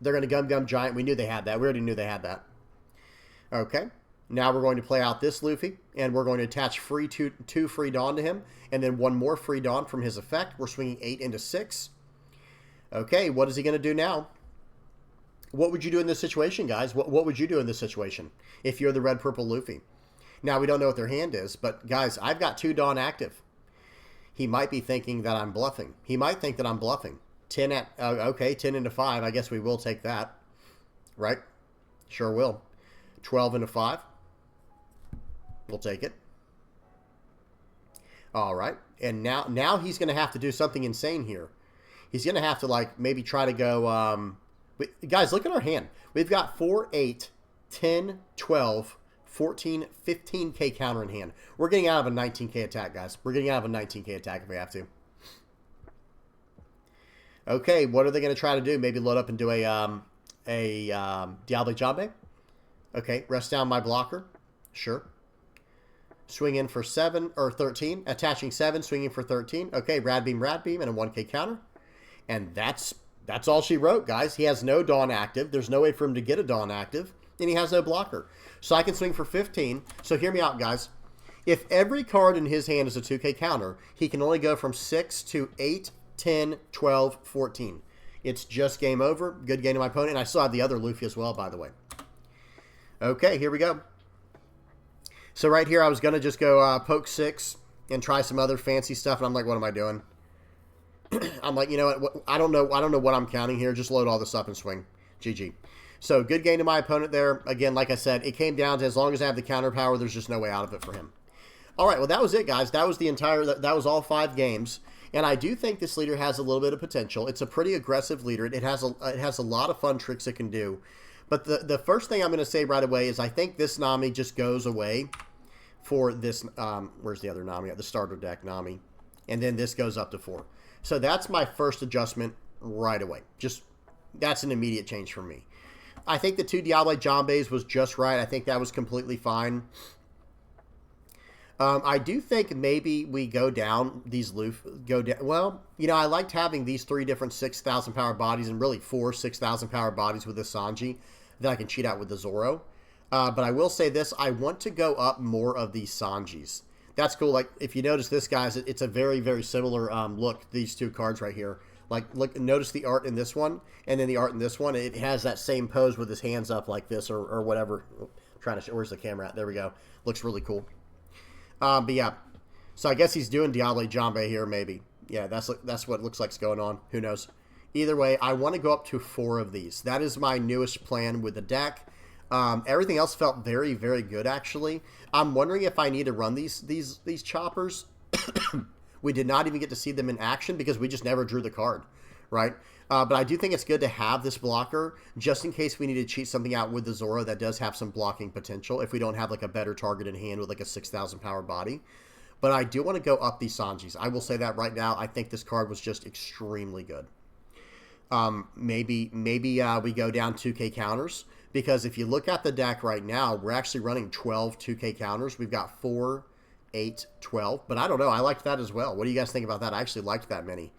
They're going to Gum Giant. We knew they had that. We already knew they had that. Okay. Now we're going to play out this Luffy, and we're going to attach two free Dawn to him, and then 1 more free Dawn from his effect. We're swinging 8 into 6. Okay, what is he going to do now? What would you do in this situation, guys? What would you do in this situation if you're the red-purple Luffy? Now, we don't know what their hand is, but, guys, I've got 2 Dawn active. He might be thinking that I'm bluffing. He might think that I'm bluffing. 10 into 5. I guess we will take that. Right? Sure will. 12 into 5. We'll take it. All right. And now he's going to have to do something insane here. He's going to have to, like, maybe try to go... guys, look at our hand. We've got 4, 8, 10, 12, 14, 15K counter in hand. We're getting out of a 19K attack, guys. We're getting out of a 19K attack if we have to. Okay, what are they going to try to do? Maybe load up and do a Diable Jambe? Okay, rest down my blocker. Sure. Swing in for 7 or 13. Attaching 7, swinging for 13. Okay, Rad Beam, and a 1K counter. And that's all she wrote, guys. He has no Dawn active. There's no way for him to get a Dawn active. And he has no blocker. So I can swing for 15. So hear me out, guys. If every card in his hand is a 2K counter, he can only go from 6 to 8, 10, 12, 14. It's just game over. Good game to my opponent. And I still have the other Luffy as well, by the way. Okay, here we go. So right here, I was going to just go poke 6 and try some other fancy stuff. And I'm like, what am I doing? I'm like, you know what? I don't know what I'm counting here. Just load all this up and swing. GG. So good game to my opponent there. Again, like I said, it came down to as long as I have the counter power, there's just no way out of it for him. All right, well, that was it, guys. That was all 5 games. And I do think this leader has a little bit of potential. It's a pretty aggressive leader. It has a lot of fun tricks it can do. But the first thing I'm going to say right away is I think this Nami just goes away for this. Where's the other Nami? The starter deck Nami. And then this goes up to 4. So that's my first adjustment right away. That's an immediate change for me. I think the 2 Diable Jambes was just right. I think that was completely fine. I do think maybe we go down these well, you know, I liked having these 3 different 6,000 power bodies and really 4 6,000 power bodies with the Sanji that I can cheat out with the Zoro. But I will say this, I want to go up more of these Sanjis. That's cool. Like, if you notice this, guys, it's a very, very similar look, these 2 cards right here. Like, look, notice the art in this one, and then the art in this one. It has that same pose with his hands up like this or whatever. I'm trying to show, where's the camera at? There we go. Looks really cool. But yeah, so I guess he's doing Diable Jambe here, maybe. Yeah, that's what it looks like is going on. Who knows? Either way, I want to go up to 4 of these. That is my newest plan with the deck. Everything else felt very, very good, actually. I'm wondering if I need to run these choppers. We did not even get to see them in action because we just never drew the card, right? But I do think it's good to have this blocker just in case we need to cheat something out with the Zoro that does have some blocking potential if we don't have like a better target in hand with like a 6,000 power body. But I do want to go up these Sanjis. I will say that right now. I think this card was just extremely good. Maybe we go down 2K counters because if you look at the deck right now, we're actually running 12 2K counters. We've got 4, 8, 12, but I don't know. I liked that as well. What do you guys think about that? I actually liked that many.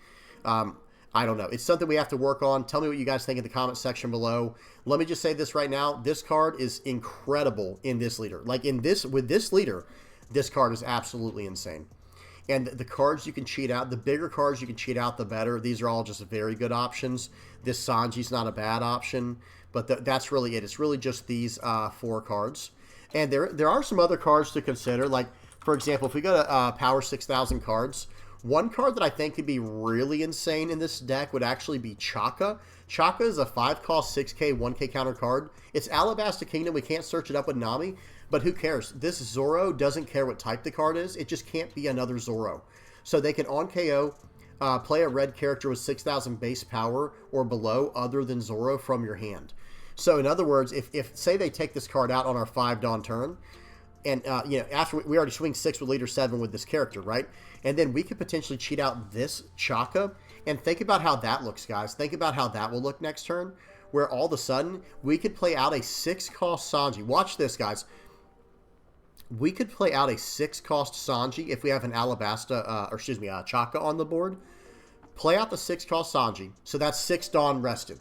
I don't know. It's something we have to work on. Tell me what you guys think in the comment section below. Let me just say this right now. This card is incredible in this leader. Like with this leader, this card is absolutely insane. And the cards you can cheat out, the bigger cards you can cheat out, the better. These are all just very good options. This Sanji's not a bad option, but that's really it. It's really just these 4 cards. And there are some other cards to consider. Like, for example, if we go to Power 6,000 cards, one card that I think could be really insane in this deck would actually be Chaka. Chaka is a 5-cost 6K, 1K counter card. It's Alabasta Kingdom. We can't search it up with Nami, but who cares? This Zoro doesn't care what type the card is. It just can't be another Zoro. So they can on KO play a red character with 6,000 base power or below other than Zoro from your hand. So in other words, if say they take this card out on our 5 Dawn turn, and you know, after we already swing 6 with leader 7 with this character, right? And then we could potentially cheat out this Chaka. And think about how that looks, guys. Think about how that will look next turn, where all of a sudden we could play out a 6-cost Sanji. Watch this, guys. We could play out a 6-cost Sanji if we have an Chaka on the board. Play out the 6-cost Sanji. So that's 6 Dawn rested,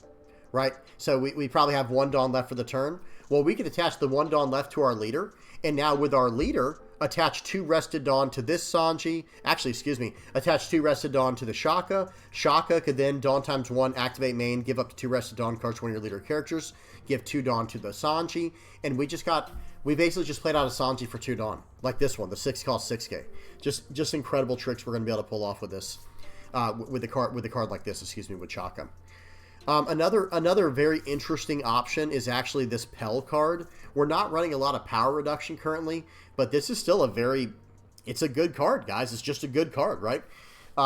right? So we probably have 1 Dawn left for the turn. Well, we could attach the 1 Dawn left to our leader. And now with our leader, attach 2 rested Dawn to this Sanji. Actually, excuse me. Attach 2 rested Dawn to the Shaka. Shaka could then Dawn times 1, activate main, give up to 2 rested Dawn cards to one of your leader characters. Give 2 Dawn to the Sanji. And we basically just played out a Sanji for 2 Dawn. Like this one, the 6-cost 6K. Just incredible tricks we're going to be able to pull off with this. With a card like this, excuse me, with Chaka. Another very interesting option is actually this Pell card. We're not running a lot of power reduction currently, but this is still it's a good card, guys. It's just a good card, right?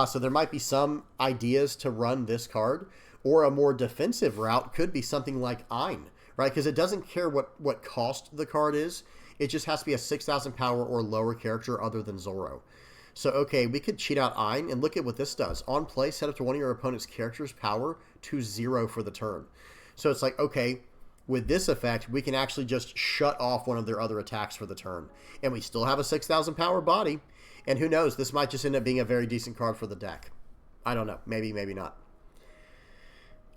So there might be some ideas to run this card, or a more defensive route could be something like Ein, right? Because it doesn't care what cost the card is. It just has to be a 6,000 power or lower character other than Zoro. So, okay, we could cheat out Ein, and look at what this does. On play, set up to one of your opponent's character's power to 0 for the turn. So it's like, okay, with this effect, we can actually just shut off one of their other attacks for the turn. And we still have a 6,000 power body. And who knows, this might just end up being a very decent card for the deck. I don't know. Maybe, maybe not.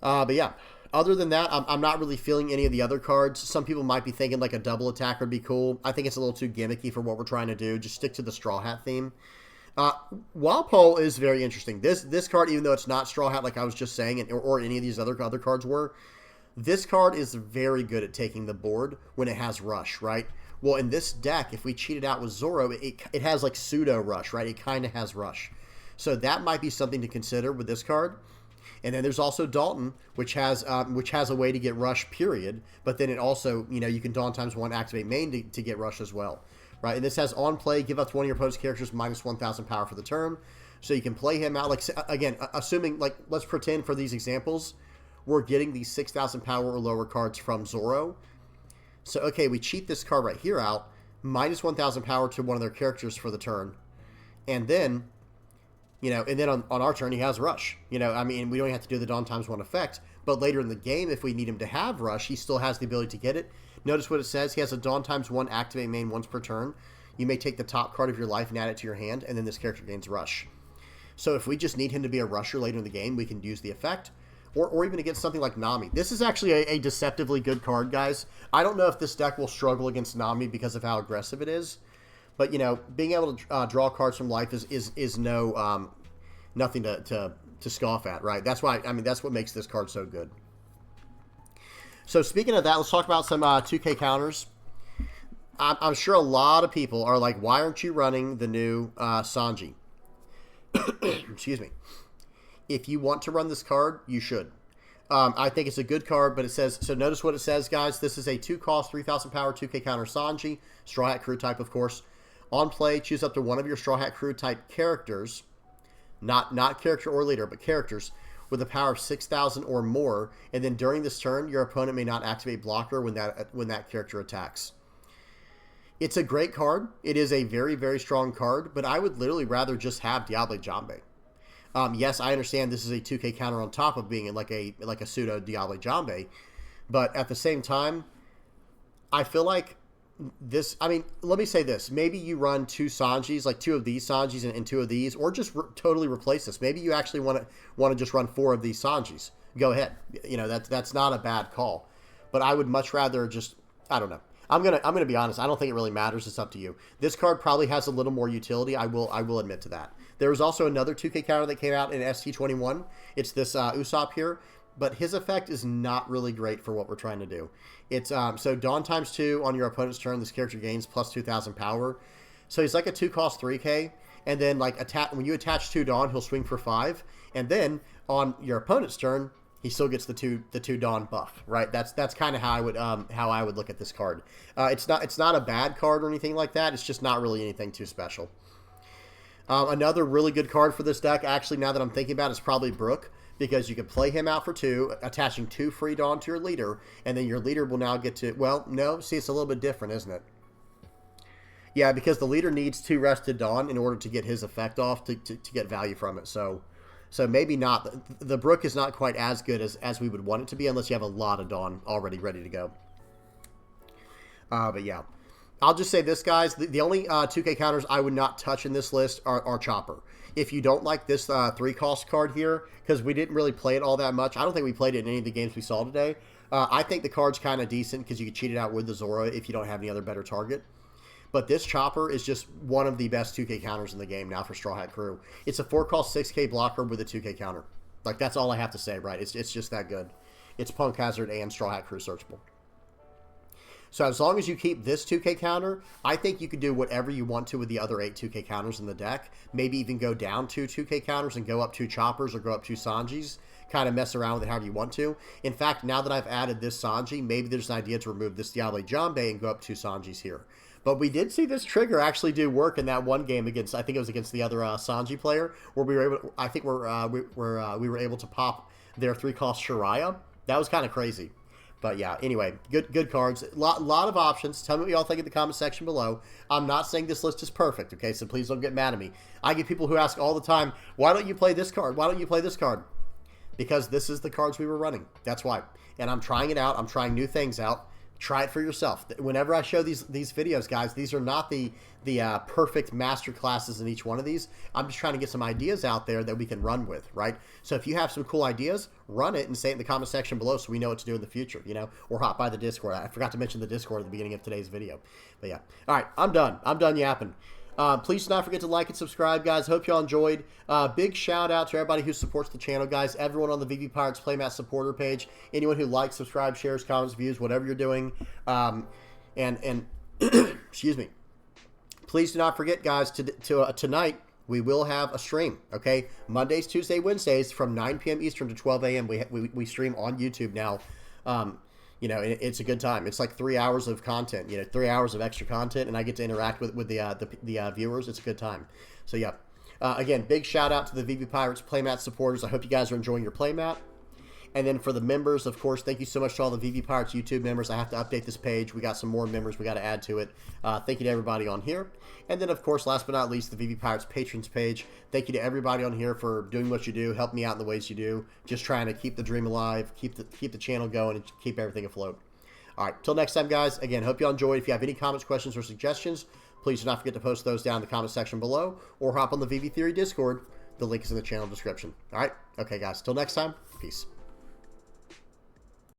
But yeah, other than that, I'm not really feeling any of the other cards. Some people might be thinking like a double attack would be cool. I think it's a little too gimmicky for what we're trying to do. Just stick to the Straw Hat theme. Walpole is very interesting. This card, even though it's not Straw Hat like I was just saying, or any of these other cards were, this card is very good at taking the board when it has Rush, right? Well, in this deck, if we cheat it out with Zoro, it has like pseudo Rush, right? It kind of has Rush. So that might be something to consider with this card. And then there's also Dalton, which has a way to get Rush, period. But then it also, you know, you can Dawn times 1 activate main to get Rush as well. Right, and this has on play, give up to one of your opponent's characters minus 1,000 power for the turn. So you can play him out. Like, again, assuming, like, let's pretend for these examples, we're getting these 6,000 power or lower cards from Zoro. So, okay, we cheat this card right here out, minus 1,000 power to one of their characters for the turn. And then, you know, and then on our turn, he has Rush. You know, I mean, we don't have to do the Dawn times 1 effect. But later in the game, if we need him to have Rush, he still has the ability to get it. Notice what it says. He has a Dawn times 1 activate main once per turn. You may take the top card of your life and add it to your hand, and then this character gains Rush. So if we just need him to be a rusher later in the game, we can use the effect. Or even against something like Nami. This is actually a deceptively good card, guys. I don't know if this deck will struggle against Nami because of how aggressive it is. But, you know, being able to draw cards from life is no nothing to scoff at, right? That's why, I mean, that's what makes this card so good. So speaking of that, let's talk about some 2K counters. I'm sure a lot of people are like, why aren't you running the new Sanji? Excuse me. If you want to run this card, you should. I think it's a good card, but it says, so notice what it says, guys. This is a 2-cost, 3,000 power, 2K counter Sanji. Straw Hat Crew type, of course. On play, choose up to one of your Straw Hat Crew type characters. Not character or leader, but characters with a power of 6,000 or more, and then during this turn, your opponent may not activate blocker when that character attacks. It's a great card. It is a very, very strong card, but I would literally rather just have Diable Jambe. Yes, I understand this is a 2K counter on top of being like a pseudo Diable Jambe, but at the same time, I feel like this, I mean, let me say this. Maybe you run 2 Sanjis, like 2 of these Sanjis and 2 of these, or just totally replace this. Maybe you actually want to just run 4 of these Sanjis. Go ahead. You know, that's not a bad call. But I would much rather just, I don't know. I'm gonna be honest. I don't think it really matters. It's up to you. This card probably has a little more utility. I will admit to that. There was also another 2K counter that came out in ST-21. It's this Usopp here. But his effect is not really great for what we're trying to do. It's so Dawn times 2 on your opponent's turn. This character gains plus 2,000 power. So he's like a 2-cost 3K, and then like when you attach 2 Dawn, he'll swing for 5, and then on your opponent's turn, he still gets the two Dawn buff. Right? That's kind of how I would look at this card. It's not a bad card or anything like that. It's just not really anything too special. Another really good card for this deck, actually, now that I'm thinking about it, is probably Brook. because you can play him out for 2, attaching 2 free Dawn to your leader, and then your leader will now get to, well, no, see, it's a little bit different, isn't it? Yeah, because the leader needs 2 rested Dawn in order to get his effect off to get value from it. So maybe not. The Brook is not quite as good as we would want it to be unless you have a lot of Dawn already ready to go. But yeah, I'll just say this, guys. The only 2K counters I would not touch in this list are Chopper. If you don't like this 3-cost card here, because we didn't really play it all that much. I don't think we played it in any of the games we saw today. I think the card's kind of decent because you can cheat it out with the Zora if you don't have any other better target. But this Chopper is just one of the best 2K counters in the game now for Straw Hat Crew. It's a 4-cost 6K blocker with a 2K counter. Like, that's all I have to say, right? It's just that good. It's Punk Hazard and Straw Hat Crew searchable. So as long as you keep this 2K counter, I think you can do whatever you want to with the other 8 2K counters in the deck. Maybe even go down 2 2K counters and go up 2 Choppers or go up 2 Sanjis. Kind of mess around with it however you want to. In fact, now that I've added this Sanji, maybe there's an idea to remove this Diable Jambe and go up 2 Sanjis here. But we did see this trigger actually do work in that one game against, I think it was against the other Sanji player, where we were able, I think we were able to pop their 3-cost Shiraya. That was kind of crazy. But yeah, anyway, good cards. Lot of options. Tell me what y'all think in the comment section below. I'm not saying this list is perfect, okay? So please don't get mad at me. I get people who ask all the time, why don't you play this card? Why don't you play this card? Because this is the cards we were running. That's why. And I'm trying it out. I'm trying new things out. Try it for yourself. Whenever I show these videos, guys, these are not the perfect master classes in each one of these. I'm just trying to get some ideas out there that we can run with, right? So if you have some cool ideas, run it and say it in the comment section below so we know what to do in the future, you know? Or hop by the Discord. I forgot to mention the Discord at the beginning of today's video. But yeah. All right, I'm done. I'm done yapping. Please do not forget to like and subscribe, guys. Hope y'all enjoyed. Big shout out to everybody who supports the channel, guys. Everyone on the VV Pirates Playmat supporter page. Anyone who likes, subscribes, shares, comments, views, whatever you're doing. And excuse me. Please do not forget, guys, tonight we will have a stream, okay? Mondays, Tuesdays, Wednesdays from 9 p.m. Eastern to 12 a.m. We stream on YouTube now. You know, it's a good time. It's like 3 hours of content, you know, 3 hours of extra content, and I get to interact with the viewers. It's a good time. So, yeah. Again, big shout out to the VV Pirates Playmat supporters. I hope you guys are enjoying your playmat. And then for the members, of course, thank you so much to all the VV Pirates YouTube members. I have to update this page. We got some more members we got to add to it. Thank you to everybody on here. And then, of course, last but not least, the VV Pirates Patrons page. Thank you to everybody on here for doing what you do, help me out in the ways you do. Just trying to keep the dream alive, keep the channel going, and keep everything afloat. All right, till next time, guys. Again, hope you all enjoyed. If you have any comments, questions, or suggestions, please do not forget to post those down in the comment section below or hop on the VV Theory Discord. The link is in the channel description. All right? Okay, guys. Till next time, peace.